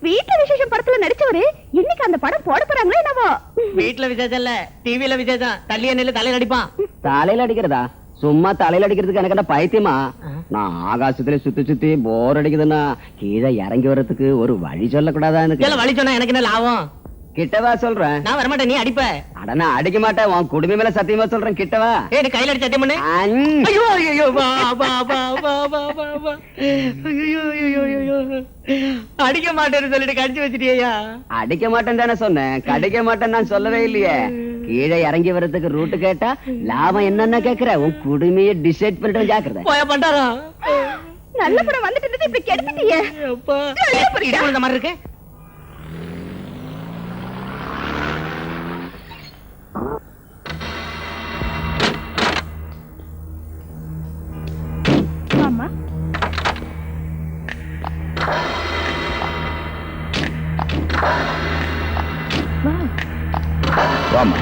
வீட்டுல விசேஷம் படத்துல நடிச்சவரு இன்னைக்கு அந்த படம் போட போறாங்களோ என்னவோ. வீட்டுல விசேஷம் இல்ல, டிவில விசேஷம். தள்ளிய நெல்லு தலையில அடிப்பான். தலையில அடிக்கிறதா? சும்மா தலையில அடிக்கிறதுக்கு எனக்கு என்ன பைத்தியமா? நான் ஆகாசத்துல சுத்தி சுத்தி போர் அடிக்குதுன்னா கீழே இறங்கி வர்றதுக்கு ஒரு வழி சொல்லக்கூடாதா? எனக்கு வழி சொன்னா எனக்கு என்ன லாபம்? கிட்டவா சொல்றேன். நான் வரமாட்டேன், நீ அடிப்ப. அட நான் அடிக்க மாட்டேன், உன் குடும்ப மேல சத்தியமா சொல்றேன். கிட்டவா. ஏய், கையில அடி சத்தியம் பண்ணு. ஐயோ ஐயோ, வா வா வா வா வா வா வா. ஐயோ ஐயோ ஐயோ, அடிக்க மாட்டேன்னு சொல்லிட்டு கடிச்சு வச்சிட்டியா? அடிக்க மாட்டேன் தானே சொன்னேன், கடிக்க மாட்டேன் நான் சொல்லவே இல்லையே. கீழே இறங்கி வர்றதுக்கு ரூட்டு கேட்டா லாபம் என்னன்னு கேக்குற. உன் குடுமையை டிசைட் பண்ணிட்டு ஜாக்கிரதை. போய பண்றாரா? நல்ல படம் வந்துட்டு இப்படி கெடுத்துட்டியே. அப்பா, இந்த மாதிரி இருக்கு. ஆமா, வாமா.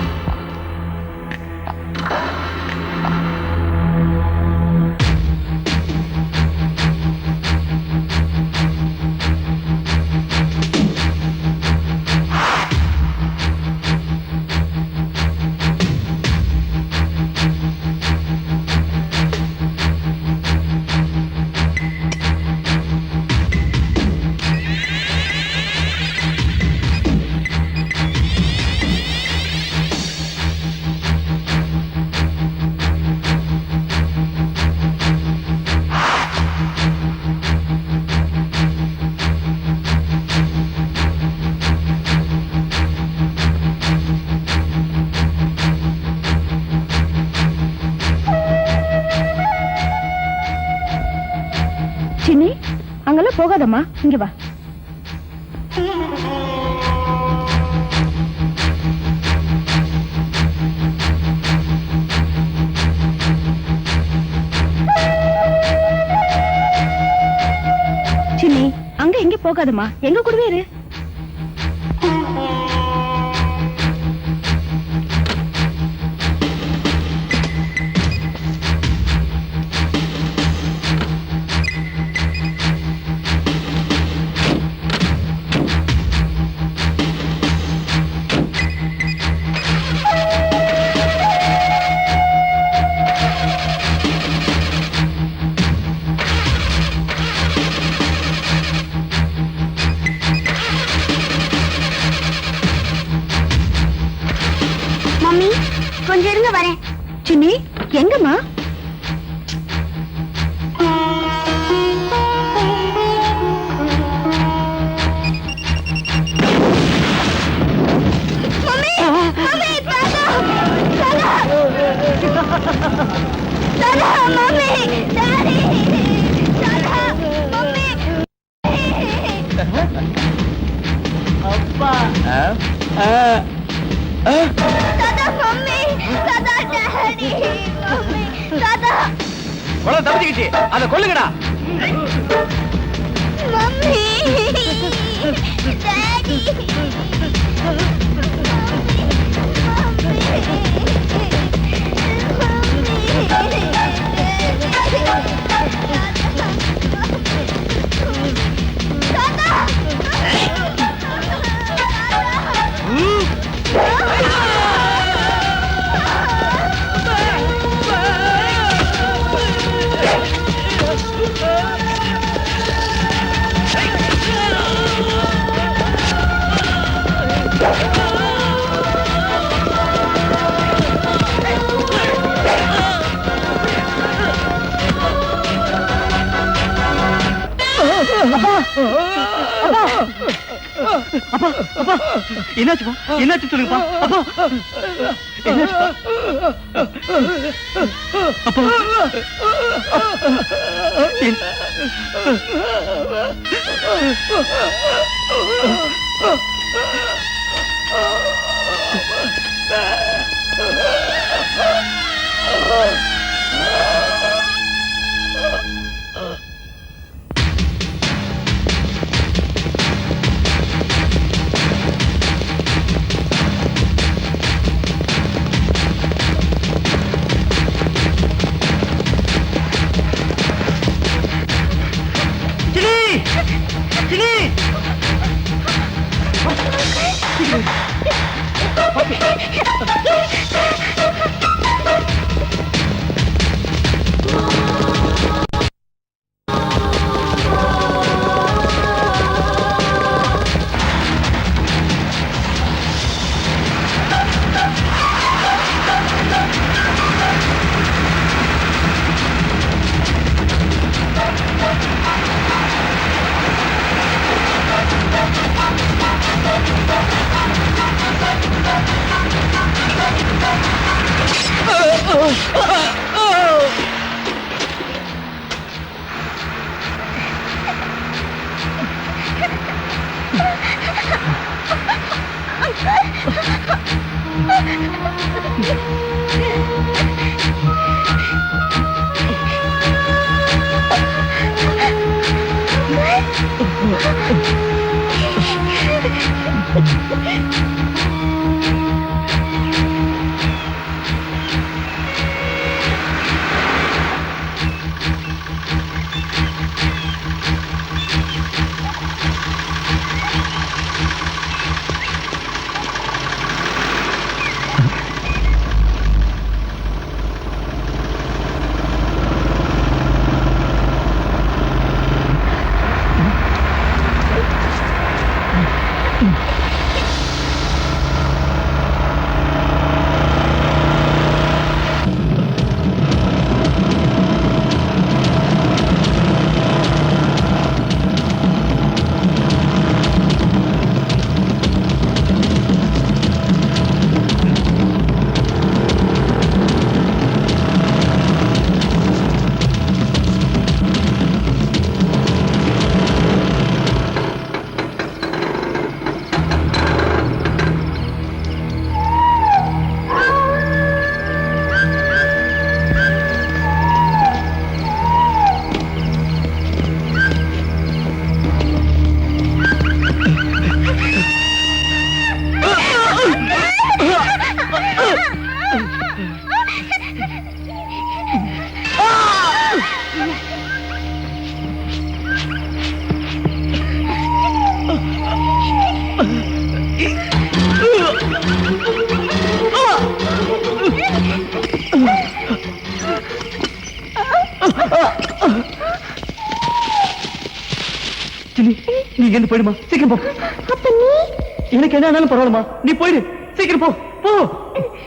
சின்னி, அங்கெல்லாம் போகாதம்மா, இங்க வா. சின்னி, அங்க எங்க போகாதம்மா, எங்க கூடவே இரு. கொஞ்சம் இருங்க வரேன். சின்னி எங்கம்மா? மம்மி மம்மி தாத்தா தாத்தா தாத்தா மம்மி டாடி தாத்தா மம்மி அப்பா தாத்தா மம்மி தாத்தா டாடி மம்மி தாத்தா குழந்தை தப்பிச்சுக்கிச்சு, அதை கொல்லுங்கடா. மம்மி டாடி அப்பா அப்பா என்னாச்சுப்பா? என்னாச்சு சொல்லுங்கப்பா. அப்பா என்னாச்சுப்பா? அப்பா நீ இங்க போயிடுமா, சீக்கிரம் போ. எனக்கு என்ன ஆனாலும் பரவாயில்லமா, நீ போயிடு, சீக்கிரம் போ போ,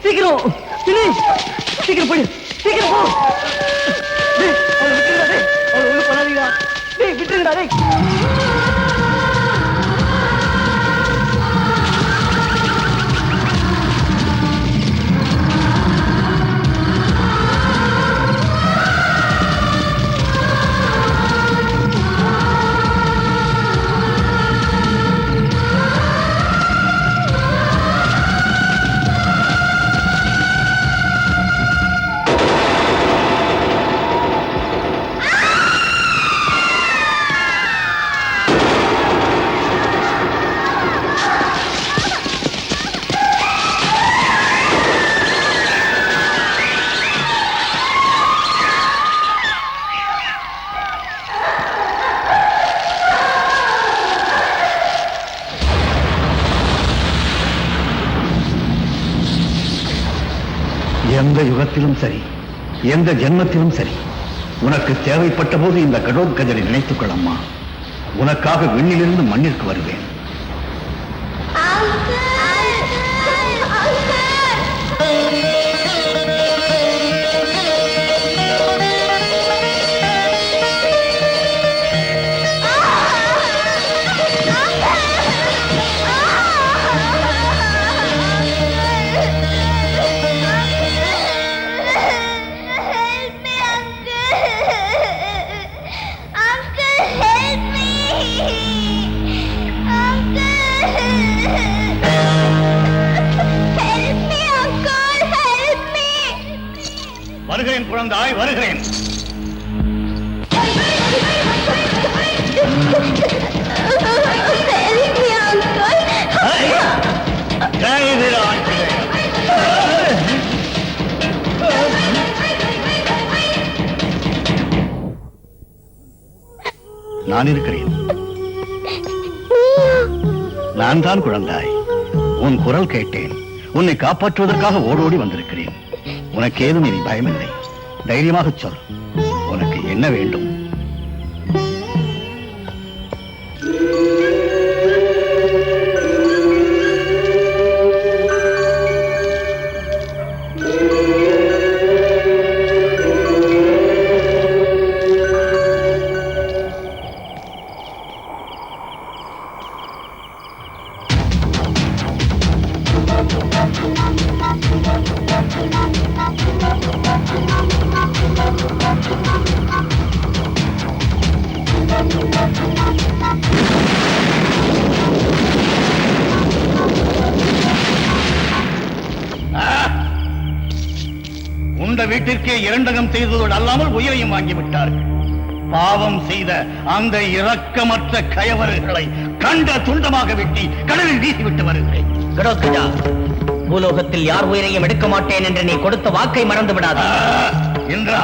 சீக்கிரம். சின்னி சீக்கிரம் போயிடு சீக்கிரம் போ டேய் அவளை விட்டுடுடா டேய் அவளை ஒண்ணு பண்ணாதீங்கடா டேய் விட்டுடுடா டேய் எந்த யுகத்திலும் சரி எந்த ஜென்மத்திலும் சரி உனக்கு தேவைப்பட்ட போது இந்த கடோத்கஜரை நினைத்துக் கொள்ளம்மா. உனக்காக விண்ணிலிருந்து மண்ணிற்கு வருவேன். வருகிறேன் குழந்தாய், வருகிறேன். நான் இருக்கிறேன். நான் தான் குழந்தாய். உன் குரல் கேட்டேன். உன்னை காப்பாற்றுவதற்காக ஓடோடி வந்திருக்கிறேன். உனக்கு ஏதும் இனி பயமில்லை. தைரியமாக சொல், உனக்கு என்ன வேண்டும்? உண்ட வீட்டிற்கே இரண்டகம் செய்ததோடு அல்லாமல் உயிரையும் வாங்கிவிட்டார்கள். பாவம் செய்த அந்த இரக்கமற்ற கயவர்களை கண்ட துண்டமாக வெட்டி கடலில் வீசிவிட்டு வருகிறேன். கடோத்கஜா, பூலோகத்தில் யார் உயிரையும் எடுக்க மாட்டேன் என்று நீ கொடுத்த வாக்கை மறந்து விடாதே. இந்திரா,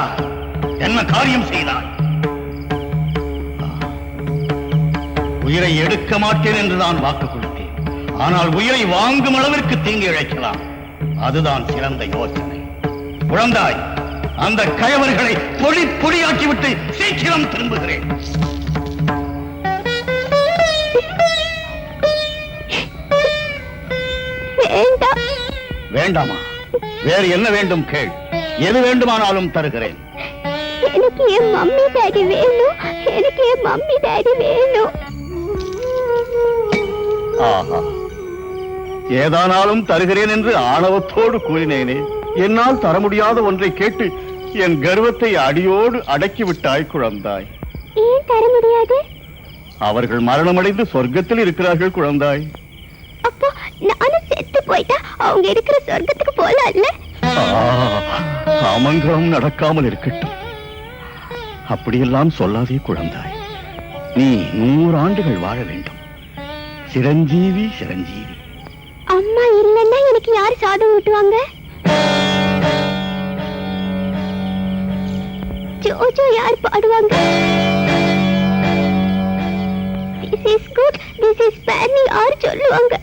என்ன காரியம் செய்தாய்? உயிரை எடுக்க மாட்டேன் என்று நான் வாக்கு கொடுத்தேன். ஆனால் உயிரை வாங்கும் அளவிற்கு தீங்கு இழைக்கலாம். அதுதான் சிறந்த யோசனை. குழந்தாய், அந்த கயவர்களை பொடி பொடியாக்கிவிட்டு சீக்கிரம் திரும்புகிறேன். வேண்டாமா? வேறு என்ன வேண்டும் கேள். எது வேண்டுமானாலும் தருகிறேன். எனக்கு என் மம்மி டாடி வேணும். எனக்கு என் மம்மி டாடி வேணும். ஆஹா, ஏதானாலும் தருகிறேன் என்று ஆணவத்தோடு கூறினேனே. என்னால் தர முடியாத ஒன்றை கேட்டு என் கர்வத்தை அடியோடு அடக்கிவிட்டாய் குழந்தாய். ஏன் தர முடியாது? அவர்கள் மரணமடைந்து சொர்க்கத்தில் இருக்கிறார்கள் குழந்தாய். அப்போ நானும் செத்து போயிட்டா அவங்க இருக்கிற சொர்க்கத்துக்கு போலாம்ல? அமங்கலம் நடக்காமல் இருக்கட்டும். அப்படியெல்லாம் சொல்லாதே குழந்தாய். நீ 100 ஆண்டுகள் வாழ வேண்டும். சிரஞ்சீவி சிரஞ்சீவி. அம்மா இல்லைன்னா எனக்கு யார் சாதம் ஊட்டுவாங்க? ஜோஜோ யார் பாடுவாங்க? This is good, this is bad னு யார் சொல்லுவாங்க?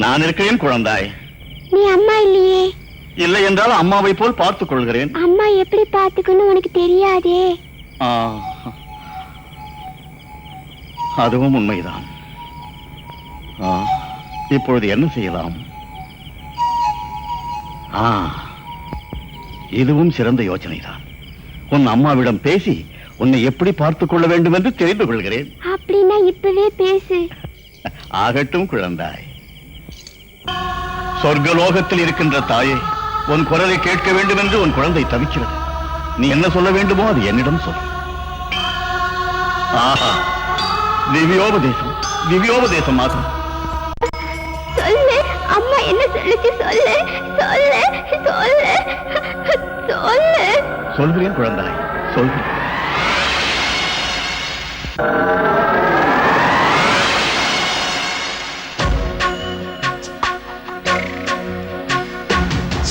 நான் இருக்கிறேன் குழந்தாய். நீ அம்மா இல்லையே. இல்லை என்றால் அம்மாவை போல் பார்த்துக் கொள்கிறேன். அம்மா எப்படி பார்த்துக்கணும் உனக்கு தெரியாதே. அதுவும் உண்மைதான். இப்பொழுது என்ன செய்யலாம்? இதுவும் சிறந்த யோசனைதான். உன் அம்மாவிடம் பேசி உன்னை எப்படி பார்த்துக் கொள்ள வேண்டும் என்று தெரிந்து கொள்கிறேன். அப்படின்னா இப்பவே பேசு. ஆகட்டும் குழந்தாய். சொர்க்கலோகத்தில் இருக்கின்ற தாயே, உன் குரலை கேட்க வேண்டும் என்று உன் குழந்தை தவிக்கிறது. நீ என்ன சொல்ல வேண்டுமோ அது என்னிடம் சொல். ஆஹா, திவ்யோபதேசம், திவ்யோபதேசம் ஆகும். சொல்லு, அம்மா என்ன சொல்லுச்சு? சொல்லு சொல்லு சொல்லு சொல்லு. சொல்கிறேன் குழந்தாய், சொல்கிறேன்.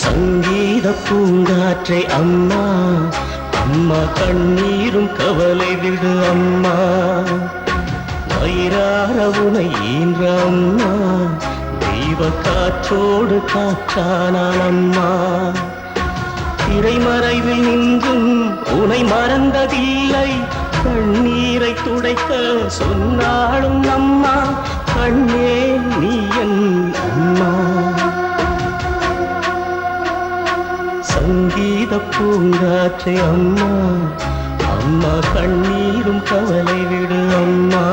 சங்கீத பூங்காற்றை அம்மா, அம்மா கண்ணீரும் கவலை விடு அம்மா. வயிறார உனை ஈன்ற அம்மா, தெய்வ காற்றோடு காற்றானான் அம்மா. திரைமறைவில் நின்றும் உனை மறந்ததில்லை, கண்ணீரை துடைக்க சொன்னாலும் அம்மா. கண்ணே நீ என் அம்மா. சங்கீத பூங்காற்றை அம்மா, அம்மா கண்ணீரும் கவலை விடு அம்மா.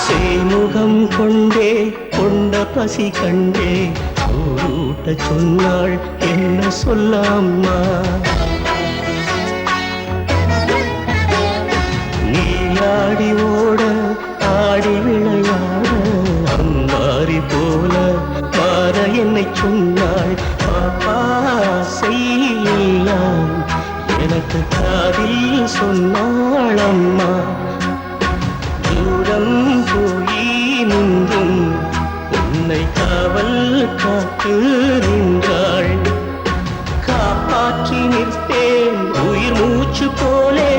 சேமுகம் கொண்டே கொண்ட பசி கண்டே ஊட்ட சொன்னாள் என்ன சொல்ல அம்மா. நீ ஆடி ஓட ஆடி விளையாட அம்மாரி போல மாற என்னை சொன்னாள். பாப்பா செய்யலாம் எனக்கு காதில் சொன்னாள் அம்மா. தூரம் போய் நின்றும் உன்னை காவல் காத்து நின்றாள். காப்பாற்றி நிற்பேன் உயிர் மூச்சு போலே,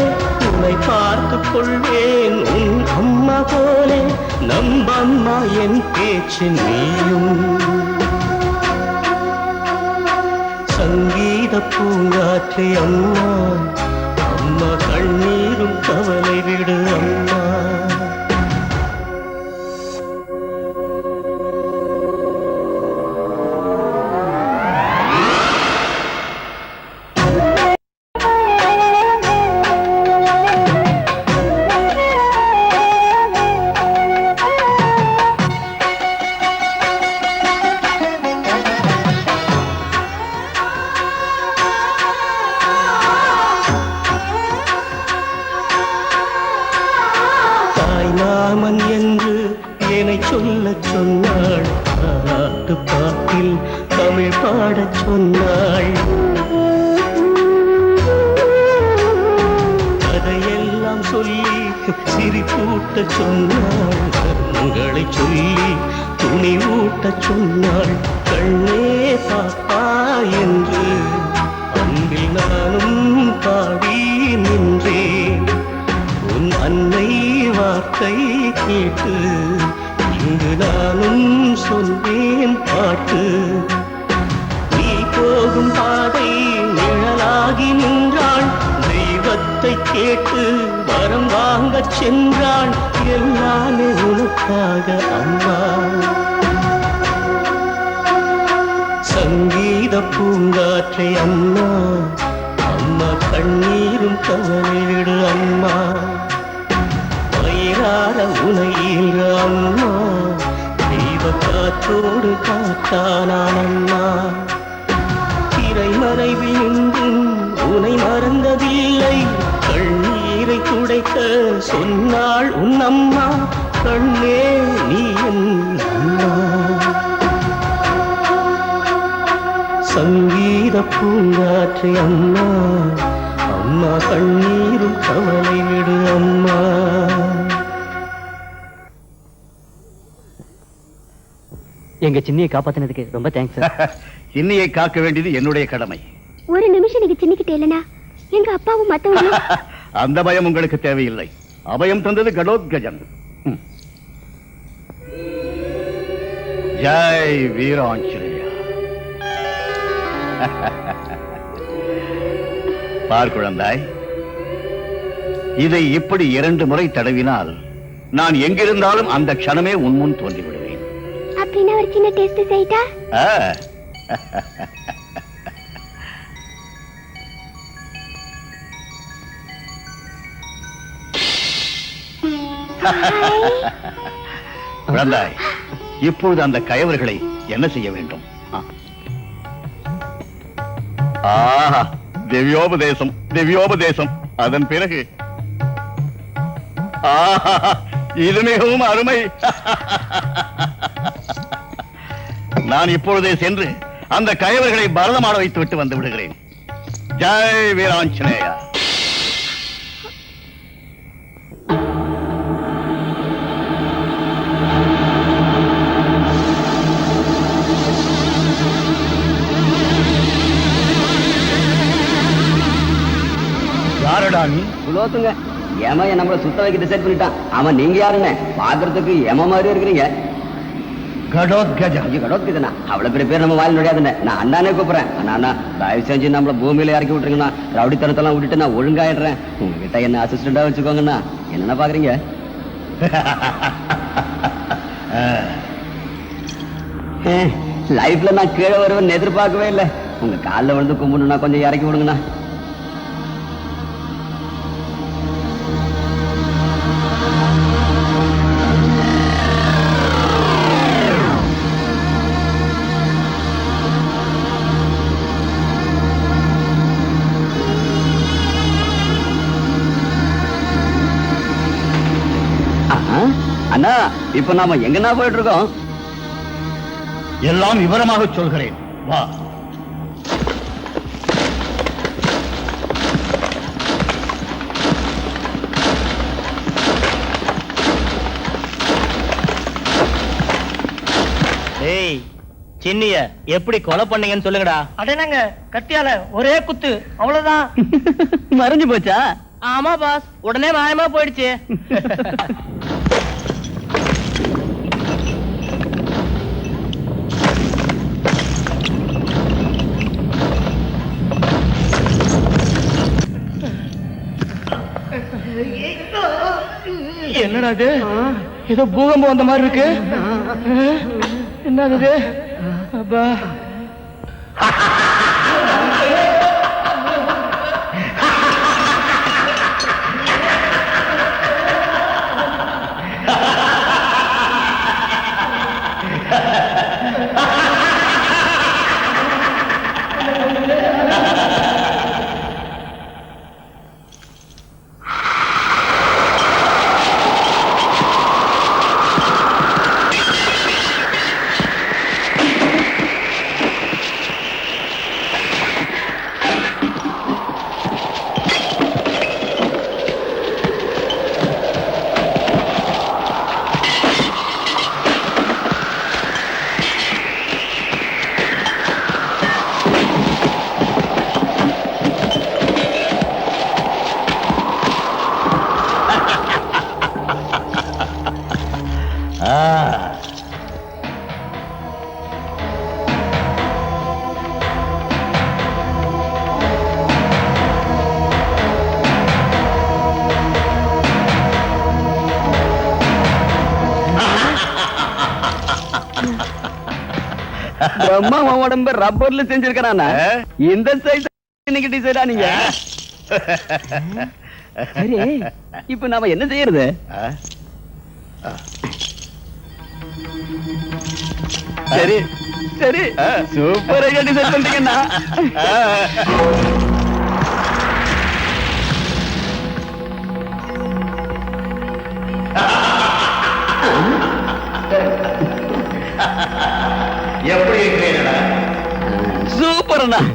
உன்னை பார்த்துக் கொள்வேன் உன் அம்மா போலே. நம்பம்மா என் பேச்சு நீயும். சங்கீத பூங்காற்றை அம்மா, அம்மா கண்ணீரும் கவலை விடு அம்மா. தாய்மாமன் என்று என்னை சொல்ல சொன்னாள். பாட்டு பாட்டில் தமிழ் பாடச் சொன்னாள். கதையெல்லாம் சொல்லி சிரிப்பூட்ட சொன்னாள். கண்களை சொல்லி துணி ஊட்ட சொன்னாள். கண்ணே பாப்பா என்று அன்பில் நானும் பாடி நின்றேன். உன் அன்னை வார்த்தை கேட்டு இங்கு நானும் சொன்னேன் பாட்டு. நீ போகும் பாதை நிழலாகி நின்றாள். தெய்வத்தை கேட்டு வரம் வாங்கச் சென்றாள். எல்லாமே உனக்காக அம்மா. சங்கீத பூங்காற்றை அம்மா, அம்மா கண்ணீரும் கவலை விடு அம்மா. வயிறார உனையின்ற அம்மா, தெய்வ காற்றோடு காற்றானான் அம்மா. திரைமறைவில் நின்றும் உனை மறந்ததில்லை, கண்ணீரை துடைக்க சொன்னாள் உன் அம்மா. கண்ணே நீ என் அம்மா. சங்கீத பூங்காற்றை அம்மா அம்மா கண்ணீரும் கவலை விடு அம்மா. எங்க சின்னியை காப்பாத்தினதுக்கு ரொம்ப தேங்க்ஸ் சார். சின்னியை காக்க வேண்டியது என்னுடைய கடமை. ஒரு நிமிஷம் நீங்க சின்னிக்கிட்டே இல்லனா எங்க அப்பாவும் மத்தவங்க அந்த பயம் உங்களுக்கு தேவையில்லை. அபயம் தந்தது கடோத்கஜன். ஜெய் வீராஞ்சலியா. பார் குழந்தாய், இதை இப்படி 2 முறை தடவினால் நான் எங்கிருந்தாலும் அந்த க்ஷணமே உன் முன் தோன்றி விடுவேன். அப்படின்னா ஒரு சின்ன டெஸ்ட் செய்தா? குழந்தாய், இப்பொழுது அந்த கயவர்களை என்ன செய்ய வேண்டும்? ஆஹா, திவ்யோபதேசம் திவ்யோபதேசம். அதன் பிறகு ஆஹா, இது மிகவும் அருமை. நான் இப்பொழுதே சென்று அந்த கயவர்களை பரதமாட வைத்து விட்டு வந்து விடுகிறேன். ஜெய் வீராஞ்சனேயா. யாரடா நீ? குலோத்துங்க ஏமா நம்மள சுத்த வைக்க டிசைட் பண்ணிட்டான். அவன் நீங்க யாருன்னு பாக்குறதுக்கு ஏமா மாதிரி இருக்கிறீங்க. கடோத்கஜா. கடோத்கஜனா? அவ்வளவு பெரிய பேர் நம்ம வாயில் நுழையாதுன்னு நான் அண்ணானே கூப்பிடுறேன். அண்ணா தயவு செஞ்சு நம்மள பூமியில இறக்கி விட்டுருங்கண்ணா. ரவுடித்தனத்தெல்லாம் விட்டுட்டு நான் ஒழுங்காயிடுறேன். உங்ககிட்ட என்ன அசிஸ்டண்டா வச்சுக்கோங்கண்ணா. என்னென்ன பாக்குறீங்க? லைஃப்ல நான் கீழே வருவேன்னு எதிர்பார்க்கவே இல்லை. உங்க காலில் விழுந்து கும்பிடணும்னா கொஞ்சம் இறக்கி விடுங்கண்ணா. அண்ணா, இப்ப நாம எங்கண்ணா போயிட்டு இருக்கோம்? எல்லாம் விவரமாக சொல்கிறேன், வா. ஏய், சின்னிய எப்படி கொலை பண்ணீங்கன்னு சொல்லுங்கடா. அடேனாங்க, கத்தியால ஒரே குத்து, அவ்வளவுதான். மறைஞ்சு போச்சா? ஆமா பாஸ், உடனே மாயமா போயிடுச்சு. என்னடா இது? ஏதோ பூகம்பம் வந்த மாதிரி இருக்கு. என்னது? அப்பா, பிரம்மா உடம்பு ரப்பர்ல செஞ்சிருக்கானா? இந்த சைஸ் இன்னைக்கு டிசைடா நீங்க? சரி, இப்ப நாம என்ன செய்யறது? சரி சரி, சூப்பர் ஐடியா டிசைட் பண்ணிட்டீங்கண்ணா. எப்படி இருக்கிறீங்களா? சூப்பர். குரல் தான்.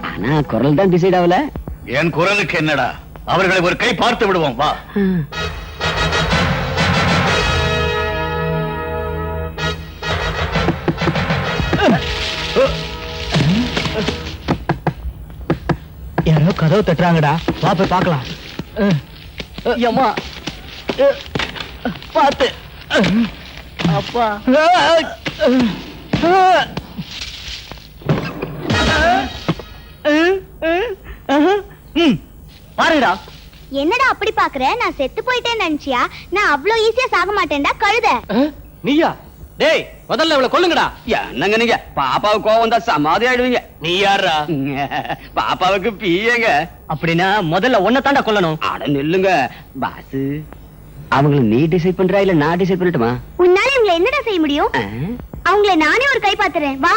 ஆனா குரல் தான் டிசைட் ஆகல. என் குரலுக்கு என்னடா, அவர்களை ஒரு கை பார்த்து விடுவோம் வா. யாரோ கதவு தட்டுறாங்கடா, வா போய் பார்க்கலாம். அம்மா பார்த்து அப்பா. பாருடா. என்னடா அப்படி பாக்குற? நான் செத்து போயிட்டேன்னு நினைச்சியா? நான் அவ்வளவு ஈஸியா சாக மாட்டேன்டா கழுத. நீயா? டேய் முதல்ல அவளை கொல்லுங்கடா. என்னங்க நீங்க பாப்பாவுக்கு கோவம் வந்தா சமாதி ஆயிடுவீங்க. நீ யாரா? பாப்பாவுக்கு பிஏங்க. அப்படின்னா முதல்ல ஒன்ன தாண்டா கொல்லணும். அட நில்லுங்க பாசு. அவங்கள நீ டிசைட் பண்றா இல்ல நான் டிசைட் பண்ணட்டுமா? உன்னால இவங்களை என்னடா செய்ய முடியும்? அவங்கள நானே ஒரு கை பாத்துறேன் வா.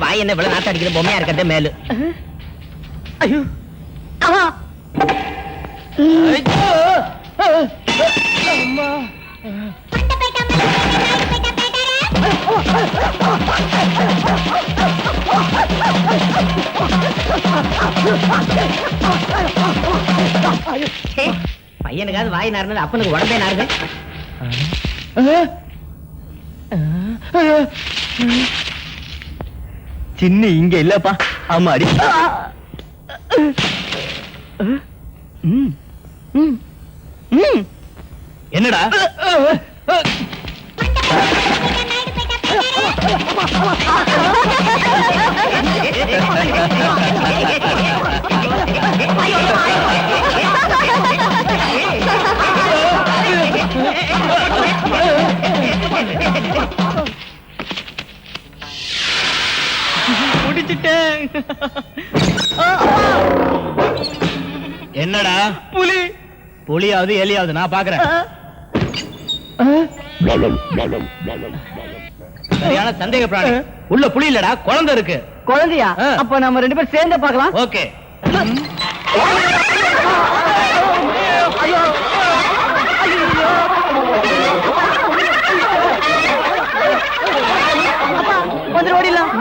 வாய் என்ன இவ்வளவு நாட்டு அடிக்கிற பொம்மையா இருக்கிறதே மேலு. ஐயோ அம்மா. பையனுக்காவது வாய் நார்னது அப்பனுக்கு உடம்பே நாருது. சின்ன இங்க இல்லப்பா. ஆமாடி. என்னடா? முடிச்சிட்டேன். என்னடா? புலி. புலியாவது எலியாவது நான் பாக்குறேன். சரியான சந்தேக பிராணி. உள்ள புலி இல்லடா, குழந்தை இருக்கு. குழந்தையா? அப்ப நம்ம 2 பேரும் சேர்ந்து பார்க்கலாம். ஓகே. வந்து ஓடிடலாம்.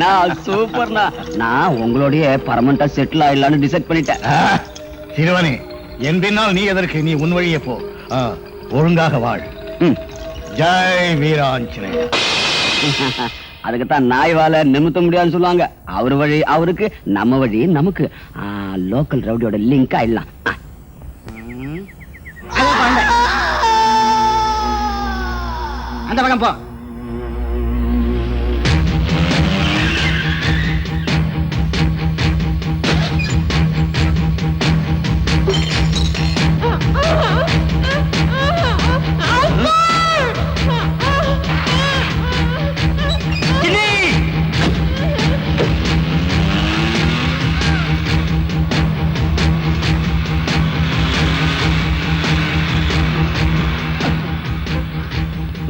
நான் சூப்பர்னா. நான் உங்களுடைய பர்மனண்டா செட்டில் ஆயிடலாம்னு டிசைட் பண்ணிட்டேன். சிறுவனே, என் பின்னால் நீ எதற்கு? நீ உன் வழியே போ. ஒழுங்காக வாழ். ஜெய் வீராஞ்சனேயா. அதுக்குத்தான் நாய் வாழ நிமித்த முடியாதுன்னு சொல்லுவாங்க. அவர் வழி அவருக்கு, நம்ம வழி நமக்கு. லோக்கல் ரவுடியோட லிங்க் ஆயிடலாம். அந்த பக்கம் போ.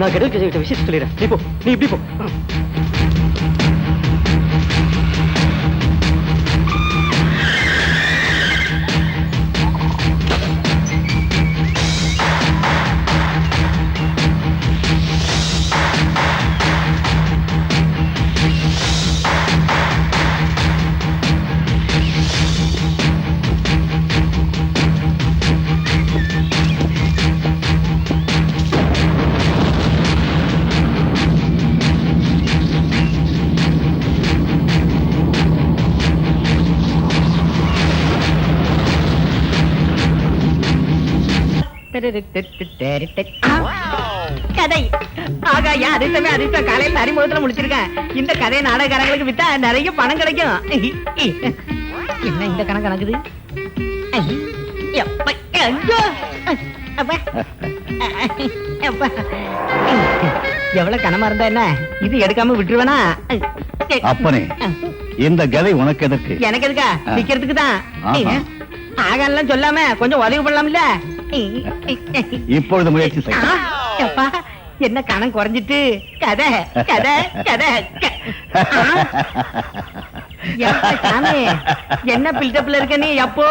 நான் கடவுள் கிட்ட விஷயத்தை சொல்லிடுறேன். நீ போ, நீ இப்படி போ. கதை ஆகாயா அதிர்ஷ்டமே அதிர்ஷ்டம். காலையில் அறிமுகத்துல முடிச்சிருக்கேன். இந்த கதையை நாடகக்காரங்களுக்கு வித்தா நிறைய பணம் கிடைக்கும். என்ன இந்த கணக்கு கணக்குது? எவ்வளவு கனமா இருந்தா என்ன, இது எடுக்காம விட்டுருவேனா? அப்பனே, இந்த கதை உனக்கு எதற்கு? எனக்கு எதுக்கா? விக்கிறதுக்கு தான். ஆகாலாம் சொல்லாம கொஞ்சம் உதவி பண்ணலாம்ல. இப்பொழுது முயற்சி செய்ய. அப்பா, என்ன கணம் குறைஞ்சிட்டு கதை கதை கதை சாமி, என்ன பில்டப்ல இருக்க நீ? அப்போ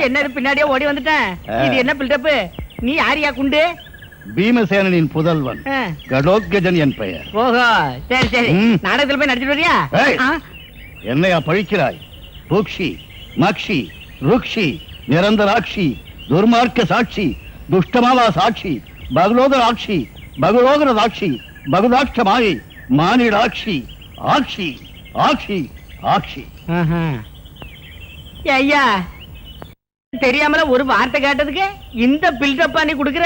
என்ன பின்னாடியே ஓடி வந்துட்டேன். இது என்ன பில்டப்? நீ யாரியா குண்டு? பீமசேனனின் புதல்வன் கடோத்கஜன் என் பெயர். ஓஹோ, சரி சரி. நாடகத்தில் போய் நடிச்சிட்டு வரியா? என்னையா பழிக்கிறாய்? புக்ஷி, மக்ஷி, ருக்ஷி, நிரந்தராட்சி, துர்மார்க்க சாட்சி, துஷ்டமாவா சாட்சி, பகலோதராட்சி, பகலோகரதாட்சி, பகுதாட்சமாயி, மானிடாட்சி, ஆட்சி, ஆட்சி, ஆட்சி. ஐயா, தெரியாமல ஒரு வார்த்தை கேட்டதுக்கு இந்த பில்டப் பண்ணி குடுக்குற.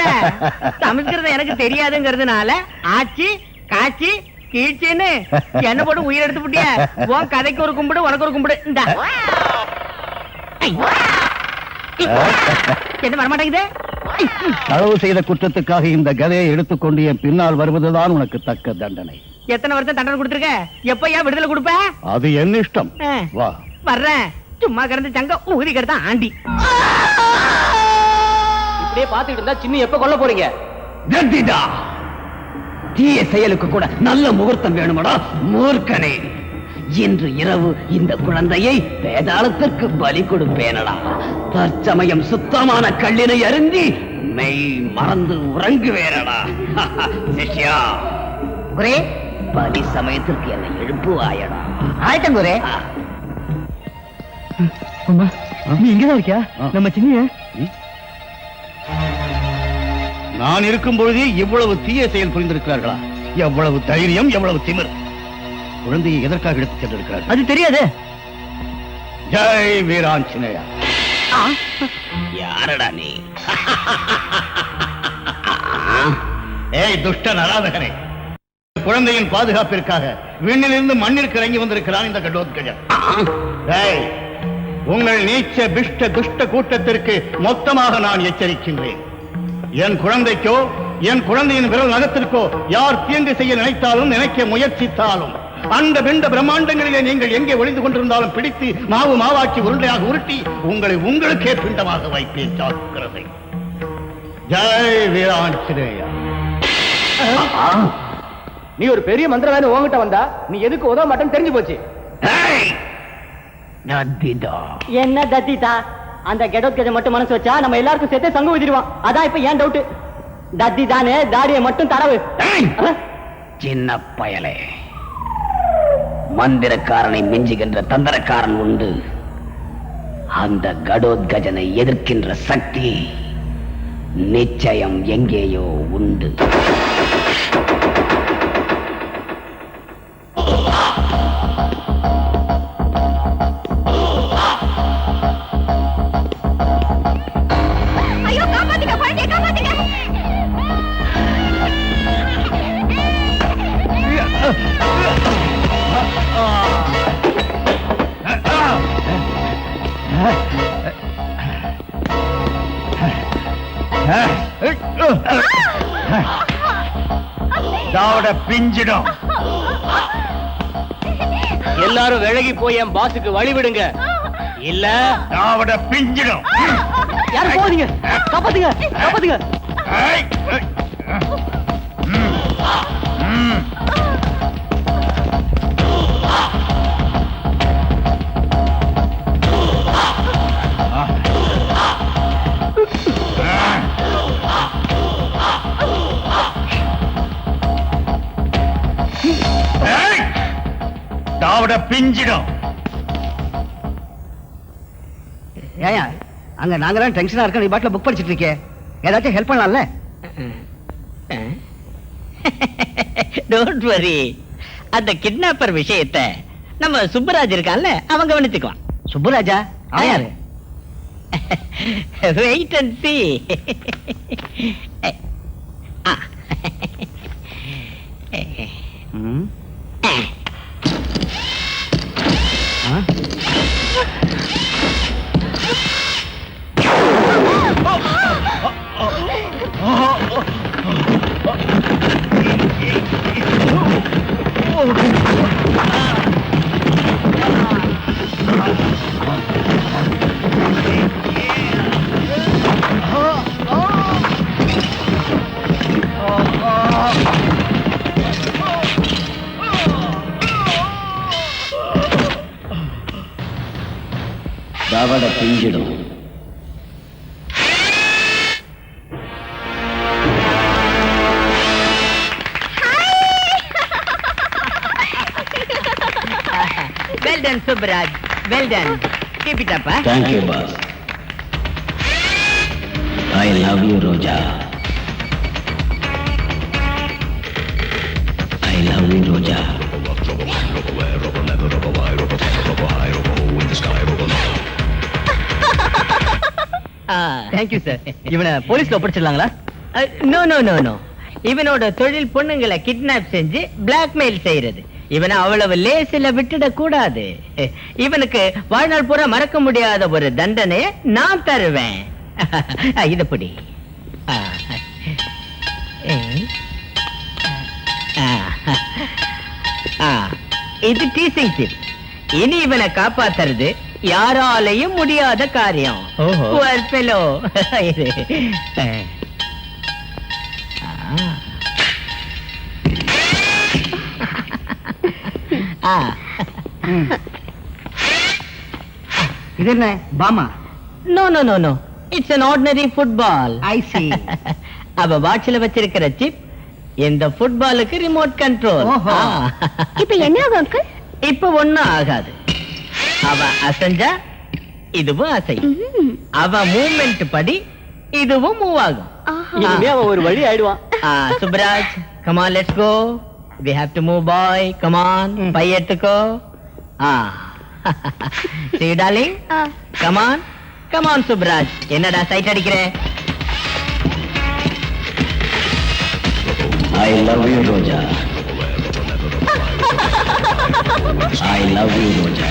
சமஸ்கிருதம் எனக்கு தெரியாதுங்கிறதுனால ஆச்சி காச்சி கீழ்ச்சின்னு என்ன போட்டு உயிர் எடுத்து விட்டிய. உன் கதைக்கு ஒரு கும்பிடு, உனக்கு ஒரு கும்பிடு. இந்த என்ன வரமாட்டேங்குது? களவு செய்த குற்றத்துக்காக இந்த கதையை எடுத்துக்கொண்டு என் பின்னால் வருவதுதான் உனக்கு தக்க தண்டனை. எத்தனை வருஷம் தண்டனை கொடுத்திருக்க? எப்பயா விடுதலை கொடுப்ப? அது என் இஷ்டம். வா, வர்றேன். சும்மா கிடந்து சங்க ஊதி கிடத்தா ஆண்டி. இப்படியே பாத்துக்கிட்டு இருந்தா சின்ன எப்ப கொல்ல போறீங்க? கத்திதா, தீய செயலுக்கு கூட நல்ல முகூர்த்தம் வேணுமடா மூர்க்கனே. இன்று இரவு இந்த குழந்தையை வேதாளத்திற்கு பலி கொடுப்பேனடா. தற்சமயம் சுத்தமான கல்லினை அருந்தி மெய் மறந்து உறங்குவேனடா. சிஷ்யா, குரே, பலி சமயத்திற்கு என்னை எழுப்புவாயடா. ஆயிட்டம் குரே. நீ இங்கதான் இருக்கியா? நம்ம சின்ன நான் இருக்கும் பொழுதே இவ்வளவு தீய செயல் புரிந்திருக்கிறார்களா? எவ்வளவு தைரியம், எவ்வளவு திமிர்! குழந்தையை எதற்காக எடுத்துச் சென்றிருக்கிறார்கள்? அது தெரியாது. ஜெய் வீராஞ்சனேயா. யாரடா நீ? ஏய் துஷ்ட நராதகனே, குழந்தையின் பாதுகாப்பிற்காக விண்ணிலிருந்து மண்ணிற்கு இறங்கி வந்திருக்கிறான் இந்த கடோத்கஜன். ஏய், உங்கள் நீச்ச பிஷ்ட துஷ்ட கூட்டத்திற்கு மொத்தமாக நான் எச்சரிக்கின்றேன். என் குழந்தைக்கோ என் குழந்தையின் விரல் நகத்திற்கோ யார் தீங்கு செய்ய நினைத்தாலும், நினைக்க முயற்சித்தாலும், அந்த பிண்ட பிரம்மாண்டங்களிலே நீங்கள் எங்கே ஒளிந்து கொண்டிருந்தாலும் பிடித்து மாவு மாவாக்கி உருண்டையாக உருட்டி உங்களை உங்களுக்கே பிண்டமாக வைப்பேன். ஜாக்கிரதை. ஜெய் வீராஞ்சனேயா. நீ ஒரு பெரிய மந்திரவாதி உங்ககிட்ட வந்தா நீ எதுக்கு உதவ மாட்டேன்னு தெரிஞ்சு போச்சு. என்ன தத்திதா? அந்த கெடோத்கஜ மட்டும் மனசு வச்சா நம்ம எல்லாருக்கும் சேர்த்து சங்கு ஊதிடுவான். அதான் இப்ப ஏன் டவுட்? தத்தி தானே, தாடியை மட்டும் தரவு. சின்ன பயலே, மந்திரக்காரனை மிஞ்சுகின்ற தந்திரக்காரன் உண்டு. அந்த கடோத்கஜனை எதிர்க்கின்ற சக்தி நிச்சயம் எங்கேயோ உண்டு. தாவட பிஞ்சிடும். எல்லாரும் விலகி போய் என் பாஸுக்கு வழி விடுங்க, இல்ல தாவட பிஞ்சிடும். யாரும் போதீங்க, காப்பாத்துங்க, காப்பாத்துங்க. ஏய், ஏய். தாவட பிஞ்சிடும். ஏயா அங்க நாங்கெல்லாம் டென்ஷனா இருக்கோம், நீ பாட்டில புக் படிச்சிட்டு இருக்கே, ஏதாச்சும் ஹெல்ப் பண்ணலாம்ல? டோன்ட் வரி, அந்த கிட்னாப்பர் விஷயத்தை நம்ம சுப்பராஜ் இருக்கான்ல, அவன் கவனிச்சுக்குவான். சுப்புராஜா அவன் யாரு? Wait and see. ம். தாவட பிஞ்சிடும். Well done, Subbaraj. Well done. Keep it up, huh? Thank you, boss. I love you, Roja. I love you, Roja. Thank you sir. இவனை போலீஸ்ல ஒப்படைச்சிடலாங்களா? நோ நோ நோ நோ, இவனோட தொழில் பொண்ணுங்களை கிட்னாப் செஞ்சு பிளாக்மெயில் செய்யறது. இவனை அவ்வளவு லேசில விட்டுட கூடாது. இவனுக்கு வாழ்நாள் பூரா மறக்க முடியாத ஒரு தண்டனையை நான் தருவேன். இது பிடி. இது டீசிங் டிப். இனி இவனை காப்பாத்துறது யாராலையும் முடியாத காரியம். ஓஹோ. Poor fellow. இது. இது என்ன Bama? No, no, no, no. It's an ordinary football. I see. அவ வாட்ச்ல வச்சிருக்கிற சிப் இந்த ஃபுட்பாலுக்கு ரிமோட் கண்ட்ரோல். ஓஹோ. இப்ப என்ன ஆகும் அங்கிள்? இப்ப ஒண்ணும் ஆகாது. அவ அசைஞ்சா இதுவும் அசையும். அவ மூவ்மெண்ட் படி இதுவும் மூவ் ஆகும். இனிமே அவன் ஒரு வழி ஆயிடுவான். Subraj, come on, let's go. We have to move, boy. Come on. பை எடுத்துக்கோ. See you, darling. Come on. Come on, Subraj. என்னடா சைட் அடிக்கிற? I love you, Roja. I love you, Roja.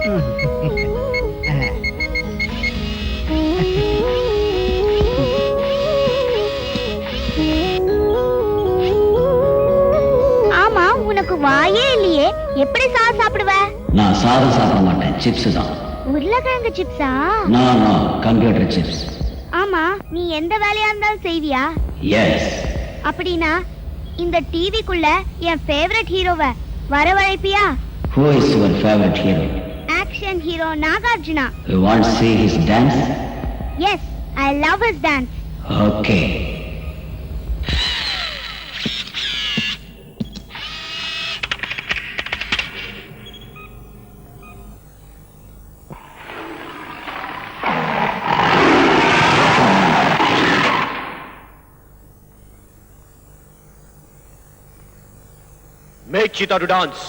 ஆமா, உனக்கு வாயே இல்லையே, எப்படி சாதம் சாப்பிடுவ? நான் சாதம் சாப்பிட மாட்டேன், சிப்ஸ் தான். உருளைக்கிழங்கு சிப்ஸா? நான் கம்ப்யூட்டர் சிப்ஸ். ஆமா, நீ எந்த வேலையா இருந்தாலும் செய்வியா? எஸ். அப்படின்னா இந்த டிவிக்குள்ள என் ஃபேவரட் ஹீரோவை வரவழைப்பியா? Who is your favorite hero? Action hero Nagarjuna. You want to see his dance? Yes, I love his dance. Okay. Make Cheetah to dance.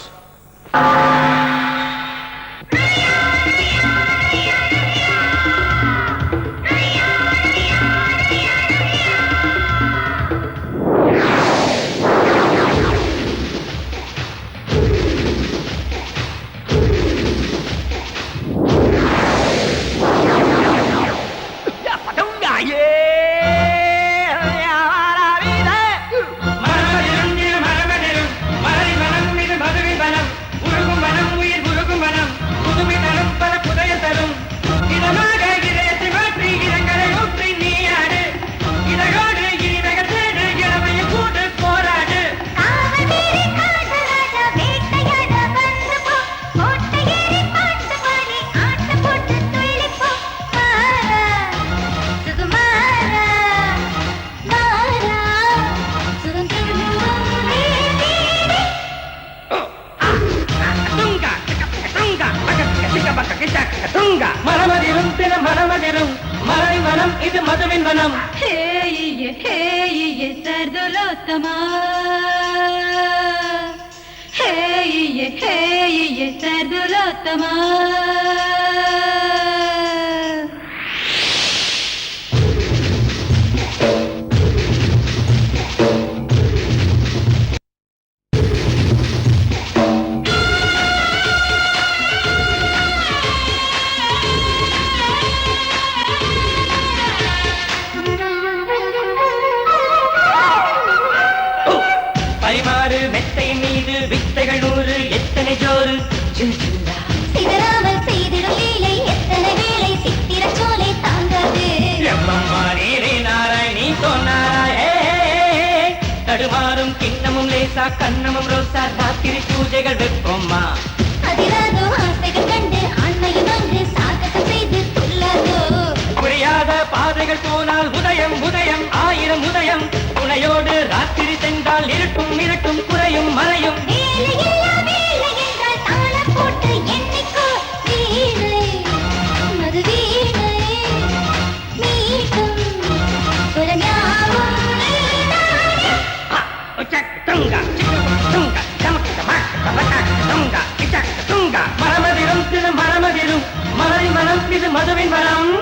இது மதுவின் வனம். சர்துலோத்தமா சர்துலோத்தமா சிதறாமல் செய்திடும் லீலை எத்தனை வேளை சித்திர சோலை தாங்காது. தடுமாறும் கிண்ணமும் லேசா கண்ணமும் ரோசா ராத்திரி பூஜைகள் வைப்போம்மா. அதிராதோ ஆசைகள் கண்டு ஆண்மையும் அங்கு சாகசம் செய்து துள்ளாதோ. புரியாத பாதைகள் போனால் உதயம் உதயம் ஆயிரம் உதயம். துணையோடு ராத்திரி சென்றால் இருட்டும் இருட்டும் குறையும் மறையும். வேலையில்லா வேலை என்றால் தாளம் போட்டு எண்ணிக்கோ. வீணை மது வீணை மீட்டும் குரஞாவும் நீதானே. மரமதிரும் திரு மரமதிரும் மலை மனம் இது மதுவின் மனம்.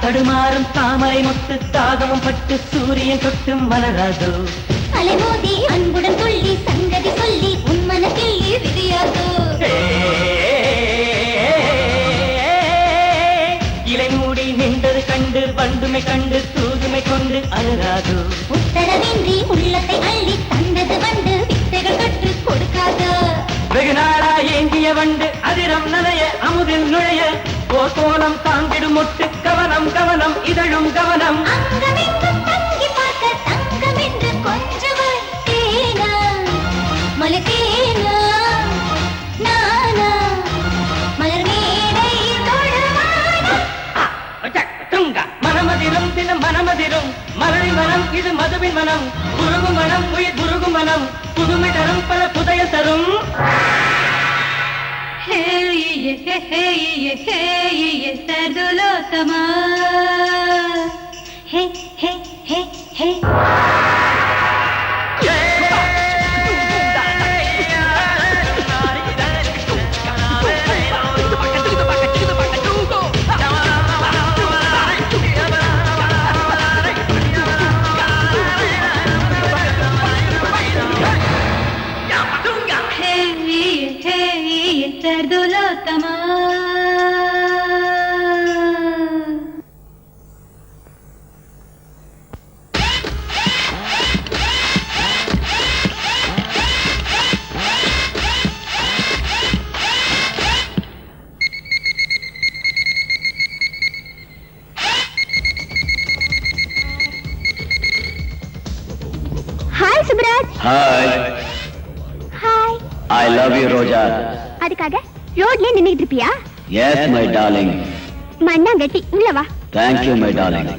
தடுமாறும் தாமரை முத்து தாகமும் பட்டு சூரியன் தொட்டு மலராதோ. அலைமோதி அன்புடன் துள்ளி சங்கதி சொல்லி உன் மனத்தில் விதியாதோ. இலை மூடி நின்றது கண்டு வண்டுமை கண்டு தூதுமை கொண்டு அலராதோ. உத்தரவின்றி உள்ளத்தை அள்ளி தந்தது வண்டு வித்தைகள் கற்று கொடுக்காதோ. வெகு நாளா ஏங்கிய வண்டு அதிரம் நனைய அமுதில் நுழைய. ஓர் கோலம் தாங்கிடும் முட்டு கவனம் கவனம் இதழும் கவனம். அங்கமெங்கும் தங்கி பார்க்க தங்கம் என்று கொஞ்சவர் தேனா மலத்தேனா நானா மலர் மேடை தொழவானா. மனமதிரும் தினம் மனமதிரும் மலரி மனம் இது மதுவின் மனம். குருகும் மனம் உயிர் குருகும் மனம் புதுமை தரும் பல புதைய தரும். సర్దులోతమా హే హే హే హే సర్దులోతమా hi Subraj. Hi, hi. I love you Roja. அதுக்காக ரோட்ல நின்னுட்டு இருப்பியா? Yes my darling. மண்ணாங்கட்டி உள்ள வா. Thank you my darling.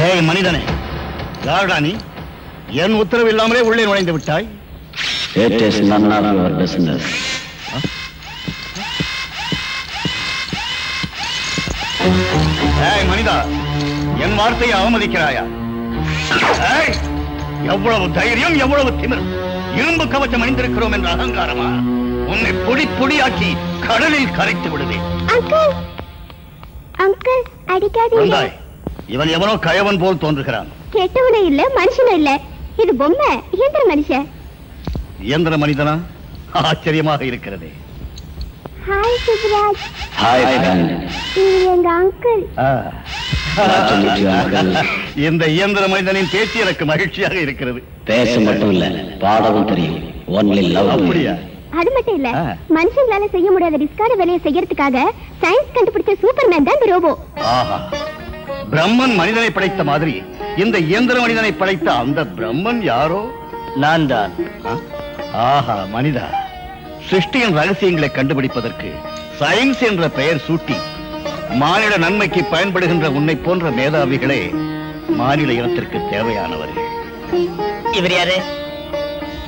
ஏய் மனிதனே, யாருடா நீ? என் உத்தரவு இல்லாமலே உள்ளே நுழைந்து விட்டாய். It is none of your business. ஏய் மனிதா, என் வார்த்தையை அவமதிக்கிறாயா? ஏய், எவ்வளவு தைரியம், எவ்வளவு திமிரு! இரும்பு கவச்சம் அணிந்திருக்கிறோம் என்ற அகங்காரமா? உன்னை பொடி பொடியாக்கி கடலில் கரைத்து விடுவேன். அங்கிள், அங்கிள் அடிக்காதீங்க. வந்தாய். இவன் எவனோ கயவன் போல் தோன்றுகிறான். கெட்டவனே இல்ல, மனுஷனும் இல்ல. இது பொம்மை, இயந்திர மனுஷன். இயந்திர மனிதனா? ஆச்சரியமாக இருக்கிறது. ஹாய் சுப்ராஜ். Hi, friend. இது எங்க uncle. Glad to meet you, uncle. இந்த இயந்திர மனிதனின் பேச்சு எனக்கு மகிழ்ச்சியாக இருக்கிறது. பேச மட்டும் இல்ல, பாடவும் தெரியும். Only love. அப்படியா? அது மட்டும் இல்ல, மனுஷங்களால செய்ய முடியாத ரிஸ்கான வேலையை செய்யறதுக்காக சயின்ஸ் கண்டுபிடிச்ச சூப்பர்மேன் தான் இந்த ரோபோ. ஆஹா, பிரம்மன் மனிதனை படைத்த மாதிரி இந்த இயந்திர மனிதனை படைத்த அந்த பிரம்மன் யாரோ? நான் தான். ஆஹா மனிதா, சிருஷ்டியின் ரகசியங்களை கண்டுபிடிப்பதற்கு சயின்ஸ் என்ற பெயர் சூட்டி மானிட நன்மைக்கு பயன்படுகின்ற உன்னை போன்ற மேதாவிகளே மானிட இனத்திற்கு தேவையானவர்கள். இவர் யாரு?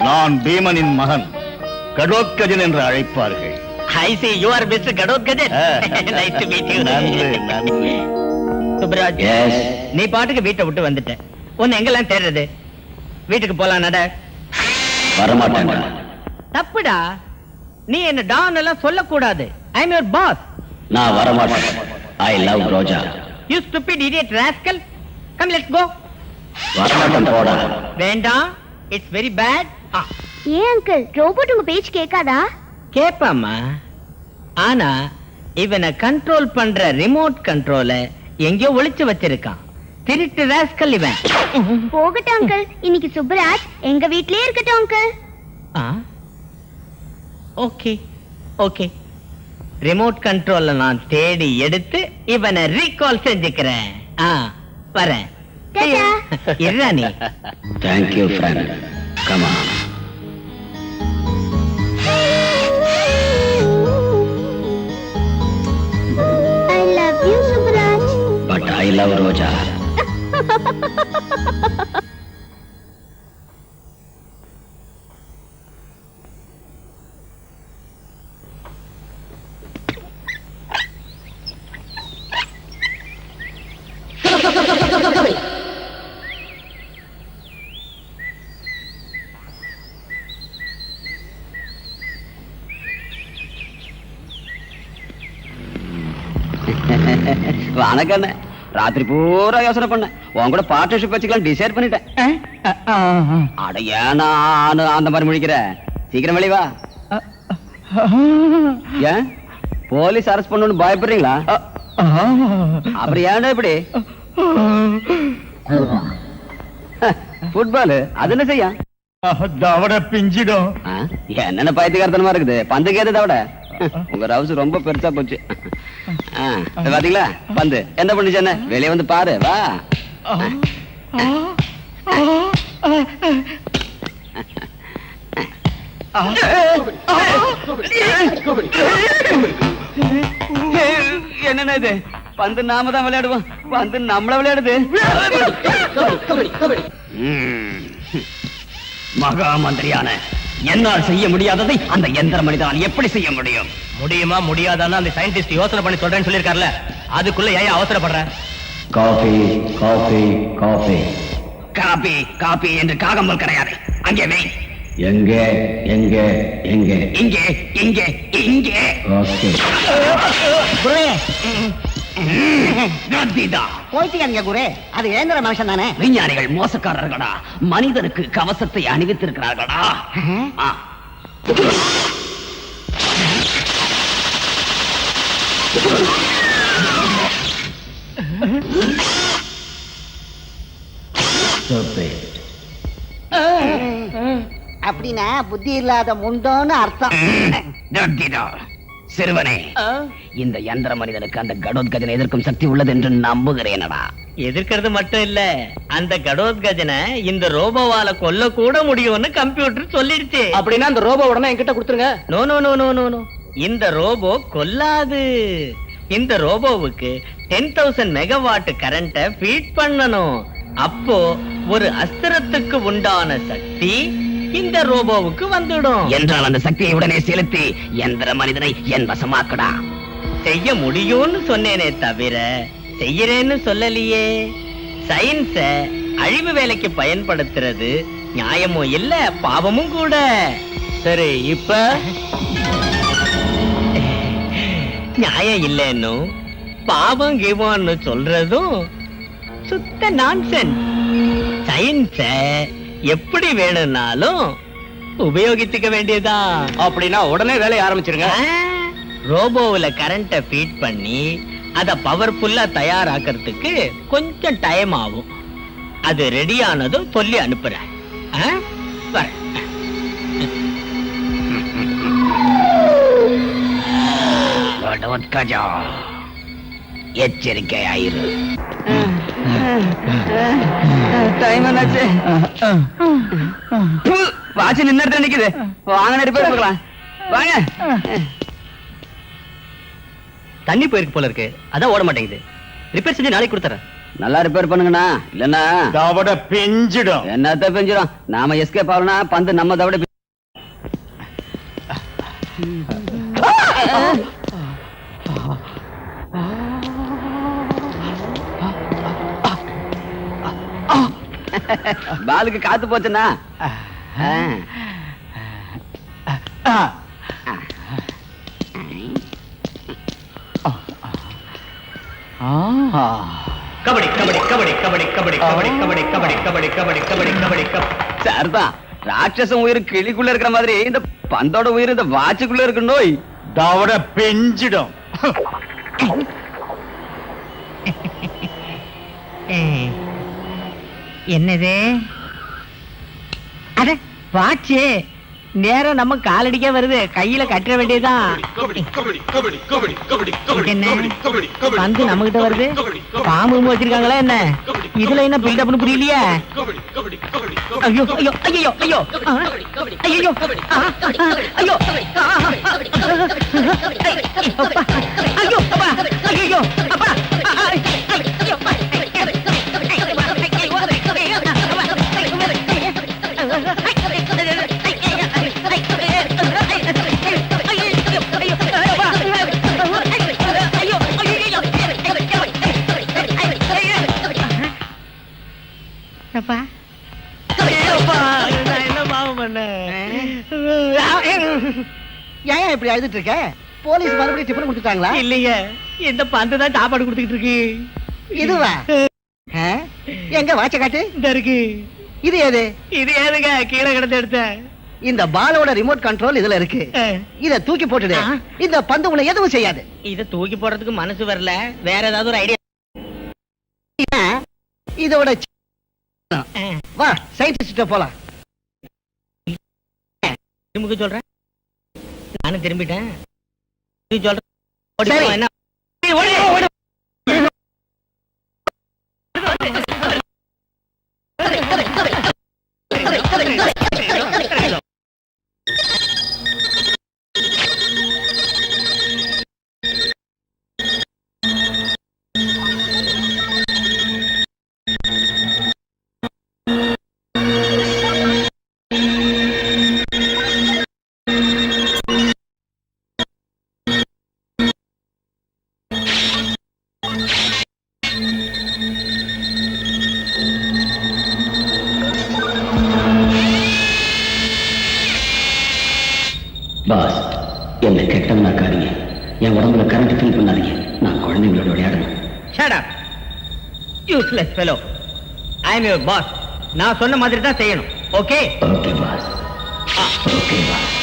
நான் பீமனின் மகன், கடோத்கஜன் என்று அழைப்பார்கள். I see you are Mr. Gadotkajan. Nice to meet you. நன்று நன்று. சுப்ராஜ், Yes. நீ பாட்டுக்கு வீட்டை விட்டு வந்துட்ட. உன்னை எங்கெல்லாம் தேடுறது? வீட்டுக்கு போலாம் நட. வரமாட்டேன்டா. தப்புடா. நீ என்ன டான் எல்லாம் சொல்லக்கூடாது. I am your boss. நான் வரமாட்டேன். I love Roja. You stupid idiot rascal. Come, let's go. வரமாட்டேன் போடா. வேண்டாம். It's very bad. ஏன் அங்கிள், ரோபோட் உங்க பேச்சு கேட்காதா? கேப்பாமா. ஆனா இவனை கண்ட்ரோல் பண்ற ரிமோட் கண்ட்ரோல எங்கேயோ ஒளிச்சு வச்சிருக்கான். திருட்டு ராஸ்கல் இவன். போகட்டும் அங்கிள், இன்னைக்கு சுப்ராஜ் எங்க வீட்லயே இருக்கட்டும் அங்கிள். ஓகே ஓகே, ரிமோட் கண்ட்ரோல்ல நான் தேடி எடுத்து இவனை ரீகால் செஞ்சுக்கிறேன். வரேன். டாடா. இருடா நீ. Thank you, friend. Come on. I love you Subraj. But I love ரோஜா. வணக்கம். ராத்திரி பூரா யோசனை பண்ணேன். உன் கூட பார்ட்னர்ஷிப் வச்சுக்கலாம் டிசைட் பண்ணிட்டேன். அட ஏனா அந்த மாதிரி முடிக்கிற? சீக்கிரம் வெளிவா. ஏன் போலீஸ் அரெஸ்ட் பண்ணணும்னு பயப்படுறீங்களா? அப்புறம் ஏன்டா இப்படி? ஃபுட்பால் அது என்ன செய்ய? தவட பிஞ்சிடும். என்னென்ன பைத்தியக்காரத்தனமா இருக்குது. பந்துக்கு ஏது தவட? உங்க ரவுஸ் ரொம்ப பெருசா போச்சு. பாத்தீங்களா பந்து என்ன பண்ணுச்சு? என்ன வெளியே வந்து பாரு வா. என்னன்னா இது? பந்து நாம தான் விளையாடுவோம், பந்து நம்மள விளையாடுது. மகா மந்திரியான என்னால் செய்ய முடியாததை அந்த எந்திர மனிதனால் எப்படி செய்ய முடியும்? முடியுமா முடியாதான்னு அந்த சயின்டிஸ்ட் யோசனை பண்ணி சொல்றேன்னு சொல்லிருக்காருல்ல, அதுக்குள்ள ஏன் அவசரப்படுற? Coffee coffee coffee. காபி காபி என்று காகம்பல் கிடையாது. அங்கே வை. எங்கே எங்கே எங்கே? இங்கே இங்கே இங்கே. ஓகே. போயிட்டீங்க குரு, அது ஏந்திர மனுஷன் தானே. விஞ்ஞானிகள் மோசக்காரர்களா, மனிதனுக்கு கவசத்தை அணிவித்திருக்கிறார்களா? அப்படின்னா புத்தி இல்லாத முண்டோன்னு அர்த்தம். சிறுவனே, இந்த யந்திர மனிதனுக்கு அந்த கடோத்கஜனை எதிர்க்கும் சக்தி உள்ளது என்று நம்புகிறேனடா. எதிர்க்கிறது மட்டும் இல்ல, அந்த கடோத்கஜனை இந்த ரோபோவால கொல்ல கூட முடியும்னு கம்ப்யூட்டர் சொல்லிடுச்சு. அப்படின்னா அந்த ரோபோ உடனே என்கிட்ட கொடுத்துருங்க. No no no no no no, இந்த ரோபோ கொல்லாது. இந்த ரோபோவுக்கு 10,000 மெகாவாட் கரண்ட ஃபீட் பண்ணணும். அப்போ ஒரு அஸ்திரத்துக்கு உண்டான சக்தி இந்த ரோபோவுக்கு வந்துடும். என்றால் அந்த சக்தியை உடனே செலுத்தி எந்திர மனிதனை என் வசமாக்கடா. செய்ய முடியும்னு சொன்னேனே தவிர செய்யறேன்னு சொல்லலையே. சயின்ஸ அழிவு வேலைக்கு பயன்படுத்துறது நியாயமும் இல்ல, பாவமும் கூட. சரி, இப்ப நியாயம் இல்லைன்னு பாவம் கீவம்னு சொல்றதும் சுத்த நான்சென்ஸ். சயின்ஸ எப்படி வேணும்னாலும் உபயோகித்துக்க வேண்டியதான். அப்படின்னா உடனே வேலையை ஆரம்பிச்சிருங்க. ரோபோவுல கரண்ட ஃபீட் பண்ணி அத பவர்ஃபுல்லா தயாராக்கிறதுக்கு கொஞ்சம் டைம் ஆகும். அது ரெடி ஆனதும் சொல்லி அனுப்புறேன். கடோத்கஜா, எச்சரிக்கையாயிரு. டைம் என்னாச்சு? வாட்சி நின்னுட்டு நிக்குது. வாங்க ரிப்பேர் பார்க்கலாம். வாங்க. தண்ணி போயிருக்கு போல இருக்கு, அதான் ஓட மாட்டேங்குது. ரிப்பேர் செஞ்சு நாளைக்கு கொடுத்துறேன். நல்லா ரிப்பேர் பண்ணுங்கண்ணா, இல்லன்னா தவட பெஞ்சிடும். என்னத்த பெஞ்சிடும்? நாம எஸ்கேப் ஆகலனா பந்து நம்ம தவட பாலுக்கு காத்து போச்சுன்னா. கபடி கபடி கபடி கபடி கபடி கபடி கபடி கபடி கபடி கபடி கபடி கபடி கபடி. சார்தான் ராட்சசம் உயிர் கிளிக்குள்ள இருக்கிற மாதிரி இந்த பந்தோட உயிர் இந்த வாட்சுக்குள்ள இருக்கு. நோய் தவட பெஞ்சிடும். என்னது? அட வாட்சு நேரம் நம்ம காலடிக்க வருது, கையில கட்ட வேண்டியதுதான். பந்து நம்ம கிட்ட வருது, பாம்பு வச்சிருக்காங்களா என்ன? இதுல என்ன பில்டப்னு புரியலையா? ஐயோ ஐயோ ஐயோ ஐயோ ஐயோ ஐயோ ஐயோ அப்பா ஐயோ அப்பா. ஏன் இப்படி அழுதுட்டு இருக்க? போலீஸ் மறுபடியும் டிஃபன் கொடுத்துட்டாங்களா? இல்லைங்க, இந்த பந்து தான் சாப்பாடு கொடுத்துக்கிட்டு இருக்கு. இதுவா? எங்க வாட்ச காட்டு. இந்த இருக்கு. இது எது? இது ஏதுங்க கீழே கிடந்து எடுத்தேன். இந்த பாலோட ரிமோட் கண்ட்ரோல் இதுல இருக்கு. இத தூக்கி போட்டுடு. இந்த பந்து உங்களை எதுவும் செய்யாது. இத தூக்கி போடுறதுக்கு மனசு வரல, வேற ஏதாவது ஒரு ஐடியா. இதோட வா சயின்டிஸ்ட் போலாம். திரும்ப சொல்றேன், நானும் திரும்பிட்டேன். ஓடி போ, என்ன ஓடி, ஓடி. பாஸ், என்ன கெட்டவனா காரிங்க. என் உடம்புல கரண்ட் ஃபீல் பண்ணாதீங்க. நான் குழந்தைங்களோட விளையாடணும். Shut up. Useless fellow. I am your boss. நான் சொன்ன மாதிரி தான் செய்யணும். Okay? Okay boss. Okay boss.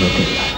Okay boss.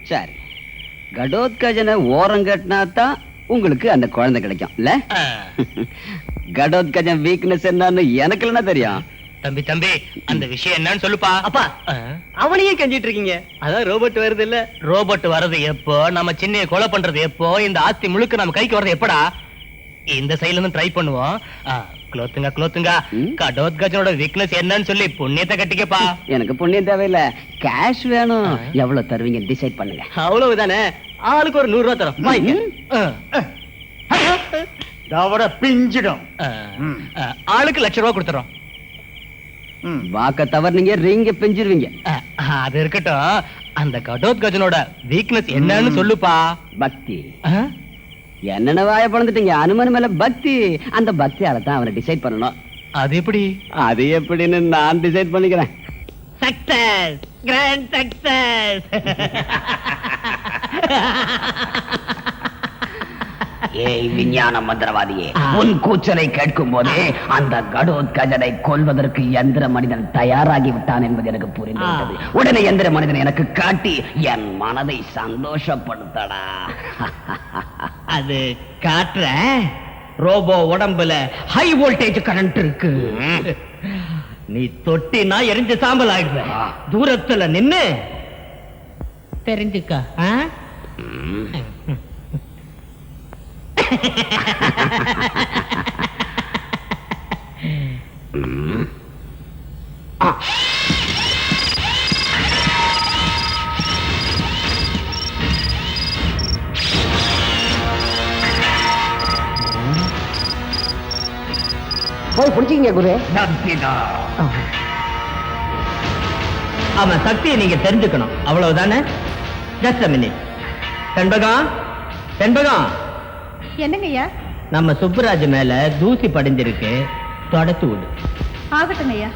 சரி, கடோத்கஜனை ஓரம் கட்டினா தான் உங்களுக்கு அந்த குழந்தை கிடைக்கும் இல்ல? கடோத்கஜன் வீக்னஸ் என்னன்னு எனக்கு இல்லைன்னா தெரியும். தம்பி தம்பி, அந்த விஷயம் என்னன்னு சொல்லுப்பா. அப்பா, அவனையே கெஞ்சிட்டு இருக்கீங்க. அதான் ரோபோட் வருது இல்ல? ரோபோட் வர்றது எப்போ, நம்ம சின்னைய கொலை பண்றது எப்போ, இந்த ஆஸ்தி முழுக்க நம்ம கைக்கு வர்றது எப்படா? இந்த சைடுல இருந்து ட்ரை பண்ணுவோம். குளோத்துங்க கடோத்கஜனோட வீக்னஸ் என்னன்னு சொல்லி புண்ணியத்தை கட்டிக்கப்பா. எனக்கு புண்ணியம் தேவையில்ல, கேஷ் வேணும். எவ்வளவு தருவீங்க டிசைட் பண்ணுங்க. அவ்வளவுதானே, ஆளுக்கு ஒரு 100 ரூபாய் தரும். பிஞ்சிடும். ஆளுக்கு ₹1,00,000 கொடுத்துறோம். வாக்க தவறுனீங்க, ரிங்க பிஞ்சிருவீங்க. அது இருக்கட்டும், அந்த கடோத்கஜனோட வீக்னஸ் என்னன்னு சொல்லுப்பா. பக்தி. என்னென்ன வாய பழந்துட்டீங்க? அனுமன் மேல பக்தி. அந்த பக்தியால தான் அவனை டிசைட் பண்ணணும். அது எப்படி? அது எப்படின்னு நான் டிசைட் பண்ணிக்கிறேன். Success, grand success. ஏய் விஞ்ஞான மந்திரவாதியே, உன் கூச்சலை கேட்கும் போதே அந்த கடோத்கஜனை கொல்வதற்கு எந்திர மனிதன் தயாராகி விட்டான் என்பது எனக்கு புரிந்துவிட்டது. உடனே எந்திர மனிதன் எனக்கு காட்டி என் மனதை சந்தோஷப்படுத்தடா. அது காட்டுற. ரோபோ உடம்புல ஹை வோல்டேஜ் கரண்ட் இருக்கு. நீ தொட்டினா எரிஞ்சு சாம்பல் ஆயிடுற. தூரத்துல நின்னு தெரிஞ்சுக்க. போய் பிடிச்சிங்க குரு. அவன் சக்தியை நீங்க தெரிஞ்சுக்கணும், அவ்வளவுதானே? Just a minute. செண்பகம், செண்பகம். என்னங்கய்யா? நம்ம சுப்புராஜ் மேல தூசி படிஞ்சிருக்கு, தொடச்சு விடு. ஆகட்டும் ஐயா.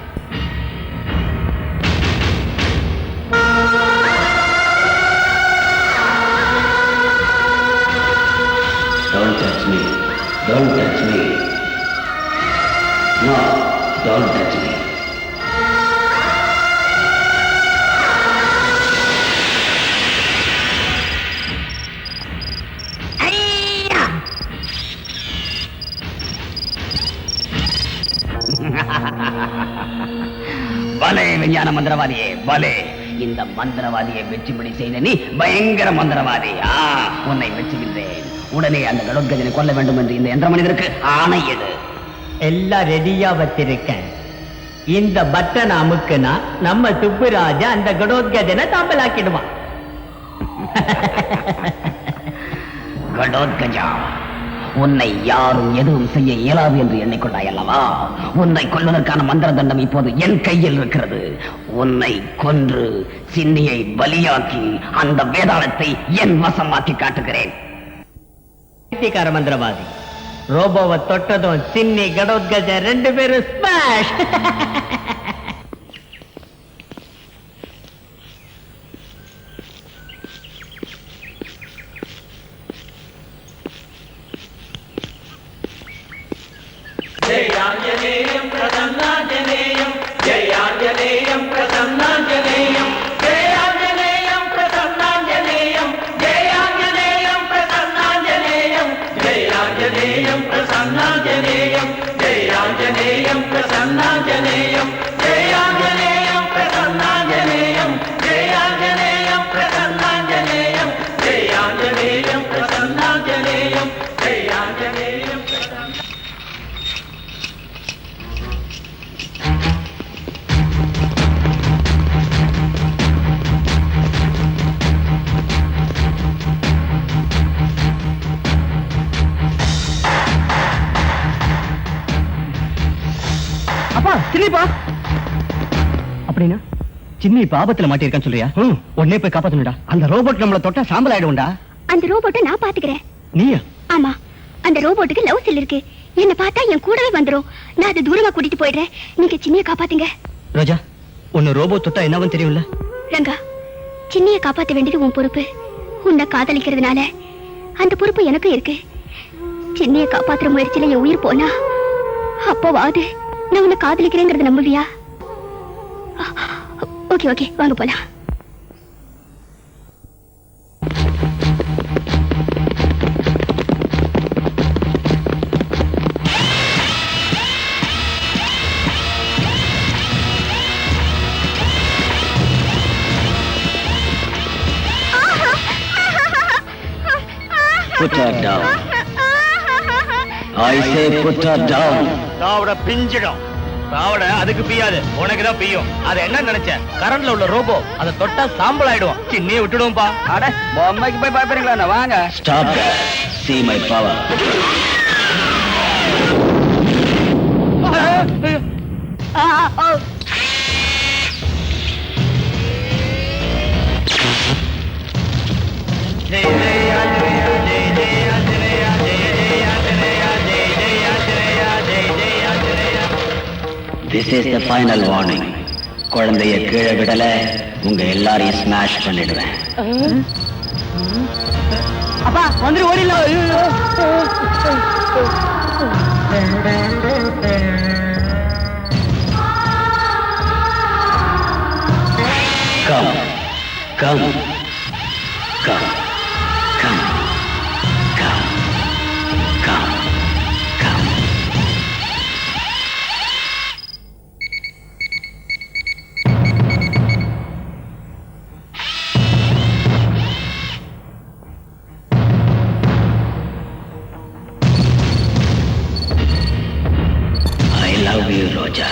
Don't touch me. No, don't touch me. பலே விஞ்ஞான மந்திரவாதியே பலே. இந்த மந்திரவாதியை வெற்றிப்படி செய்த நீ பயங்கர மந்திரவாதி. உன்னை வெற்றிகின்றேன். உடனே அந்த கடோத்கஜனை கொல்ல வேண்டும் என்று இந்த எந்திர மனிதருக்கு ஆணையிடு. எல்லாம் ரெடியா வச்சிருக்கேன். இந்த பட்டனை அமுக்குனா நம்ம சுப்புராஜா அந்த கடோத்கஜனை தாம்பலாக்கிடுவான். கடோத்கஜா, உன்னை யாரும் எதுவும் செய்ய இயலாது என்று எண்ணிக்கொண்டாய் அல்லவா? உன்னை கொல்வதற்கான மந்திர தண்டம் இப்போது என் கையில் இருக்கிறது. உன்னை கொன்று சின்னியை பலியாக்கி அந்த வேதாளத்தை என் வசமாக்கி காட்டுகிறேன். மந்திரவாதி ரோபோவை தொட்டதும் சின்னி கடோத்கஜ 2 பேரும் ஸ்மாஷ். ஜெயாஞ்சநேயம் பிரசன்னாஞ்சநேயம், ஜெயாஞ்சநேயம் பிரசன்னாஞ்சநேயம், ஜெயாஞ்சநேயம் பிரசன்னாஞ்சநேயம், ஜெயாஞ்சநேயம் பிரசன்னாஞ்சநேயம், ஜெயாஞ்சநேயம் பிரசன்னாஞ்சநேயம், ஜெயாஞ்சநேயம் பிரசன்னாஞ்சநேயம், ஜெயாஞ்சநேயம் பிரசன்னாஞ்சநேயம், ஜெயாஞ்சநேயம் பிரசன்னாஞ்சநேயம், ஜெயாஞ்சநேயம் பிரசன்னாஞ்சநேயம், ஜெயாஞ்சநேயம் பிரசன்னா. அப்பா சின்னிப்பா. அப்படின்னா சின்ன இப்ப ஆபத்துல மாட்டிருக்கான்னு சொல்றியா? உடனே போய் காப்பாத்தணும்டா. அந்த ரோபோட் நம்மள தொட்டா சாம்பல் ஆயிடும்டா. அந்த ரோபோட்டை நான் பாத்துக்கிறேன். நீயா? ஆமா, அந்த ரோபோட்டுக்கு லவ் செல் இருக்கு. என்ன பார்த்தா என் கூடவே வந்துரும். நான் அதை தூரமா கூட்டிட்டு போயிடுறேன். நீங்க சின்னிய காப்பாத்துங்க. ரோஜா, உன்னை ரோபோட் தொட்டா என்னவன்னு தெரியும்ல? ரங்கா, சின்னிய காப்பாத்த வேண்டியது உன் பொறுப்பு. உன்னை காதலிக்கிறதுனால அந்த பொறுப்பு எனக்கும் இருக்கு. சின்னிய காப்பாத்துற முயற்சியில என் உயிர் போனா அப்போவாது நான் உன்னை காதலிக்கிறேங்கிறத நம்புவியா? ஓகே ஓகே, வாங்க போலாம். Put her down. I say put her down. தாவட பிஞ்சிடும். தாவட அதுக்கு பியாது, உனக்கு தான் பியும். அது என்ன நினைச்ச? கரண்ட்ல உள்ள ரோபோ அதை தொட்டா சாம்பல் ஆயிடும். சின்னியை விட்டுடும்பா. அட, பொம்மைக்கு போய் பயப்படுறீங்களா? வாங்க. Stop that. See my power. This is the final warning. குழந்தைய கீழே விடல, உங்க எல்லாரையும் ஸ்மாஷ் பண்ணிடுவேன். அப்பா வந்துரு, ஓடிடலாம். Come, come, come, come, come, come, come. I love you, Roja.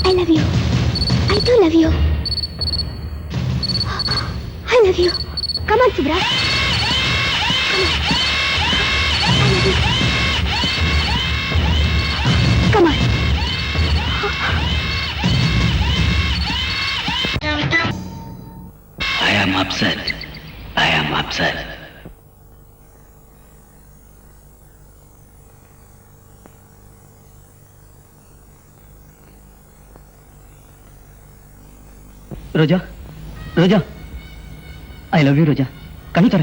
I love you. I do love you. I love you. Come on, Subra. Come on. I love you. Come on. I am upset. I am upset. Roja, Roja, I love you Roja. கண்ணு தர.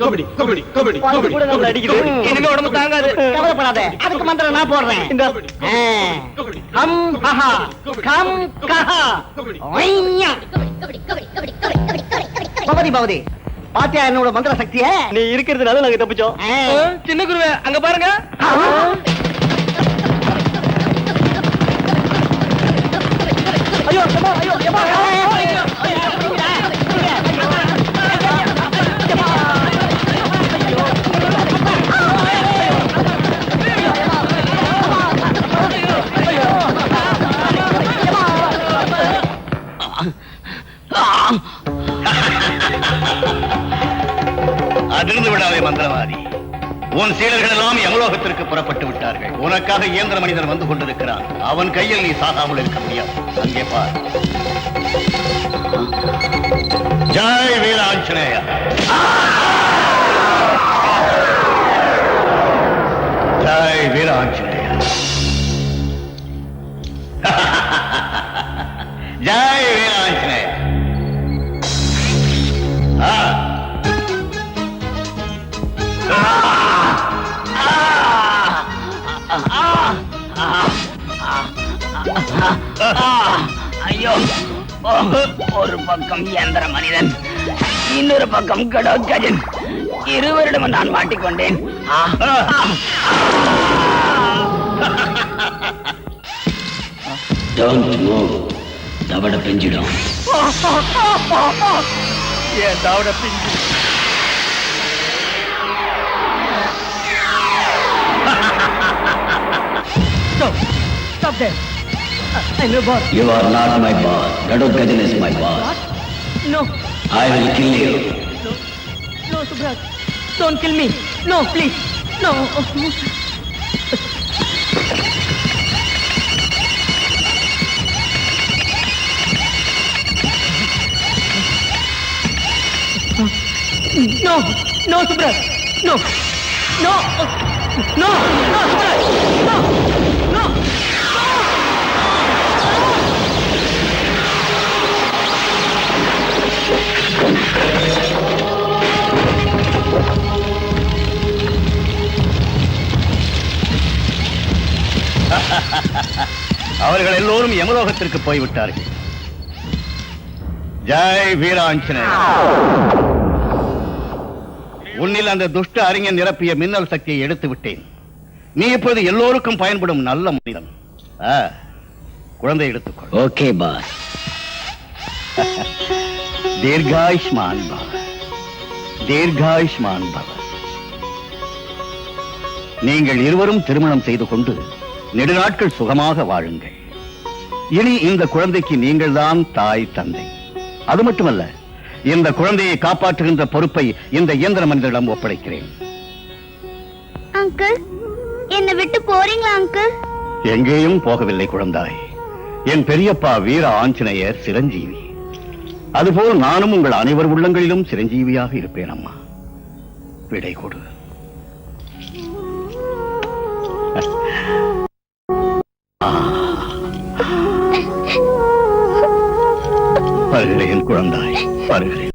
கபடி கபடி கபடி கபடி கூட நம்மள அடிக்குது. இனிமே உடம்பு தாங்காது. கவலைப்படாத, அதுக்கு மந்திரம் நான் போடுறேன். இந்த ஹம் ஹஹா கம் கஹா ஒய்யா. பவதி பவதி, பாத்தியா என்னோட மந்திர சக்திய? நீ இருக்கிறதுனால நாங்க தப்பிச்சோம். சின்ன குருவே அங்க பாருங்க. ஐயோ ஐயோ அதிர்ந்து விடாதே மந்திரவாதி. உன் சீடர்கள் எல்லாம் யமலோகத்திற்கு புறப்பட்டு விட்டார்கள். உனக்காக இயந்திர மனிதன் வந்து கொண்டிருக்கிறான். அவன் கையில் நீ சாகாமல் இருக்க முடியாது. அங்கே பார். ஜெய் வீர ஆஞ்சநேயா. ஜெய் வீர ஆஞ்சநேயா. ஜெய் வீர ஆஞ்சநேயா. ஐயோ, ஒரு பக்கம் இயந்திர மனிதன், இன்னொரு பக்கம் கடோத்கஜன். இருவரிடமும் நான் மாட்டிக்கொண்டேன். Don't move. தவட பிஞ்சிடும். ஏன் தவட பிஞ்சு? Stop there. I'm your boss. You are not my boss. Gadotkajan is my boss. No, I will kill you. no, Subrat. Don't kill me. No, please. No. No, no, Subrat. No, no, no, no, Subrat. No, no. அவர்கள் எல்லோரும் யமலோகத்திற்கு போய்விட்டார்கள். ஜெய் வீராஞ்சநேயா. உன்னில் அந்த துஷ்ட அறிஞன் நிரப்பிய மின்னல் சக்தியை எடுத்து விட்டேன். நீ இப்போது எல்லோருக்கும் பயன்படும் நல்ல மனிதன். குழந்தை எடுத்துக்கொள். Okay pass. தீர்காயுஷ்மான் பவ. தீர்காயுஷ்மான் பவ. நீங்கள் இருவரும் திருமணம் செய்து கொண்டு நெடுநாட்கள் சுகமாக வாழுங்கள். இனி இந்த குழந்தைக்கு நீங்கள் தான் தாய் தந்தை. அது மட்டுமல்ல, இந்த குழந்தையை காப்பாற்றுகின்ற பொறுப்பை இந்த இயந்திர மனிதரிடம் ஒப்படைக்கிறேன். அங்கிள், என்னை விட்டு போறீங்களா அங்கிள்? எங்கேயும் போகவில்லை குழந்தாய். என் பெரியப்பா வீர ஆஞ்சநேயர் சிரஞ்சீவி. அதுபோல் நானும் உங்கள் அனைவர் உள்ளங்களிலும் சிரஞ்சீவியாக இருப்பேன். அம்மா, விடை கொடு. வருகிறேன் குழந்தாய், வருகிறேன்.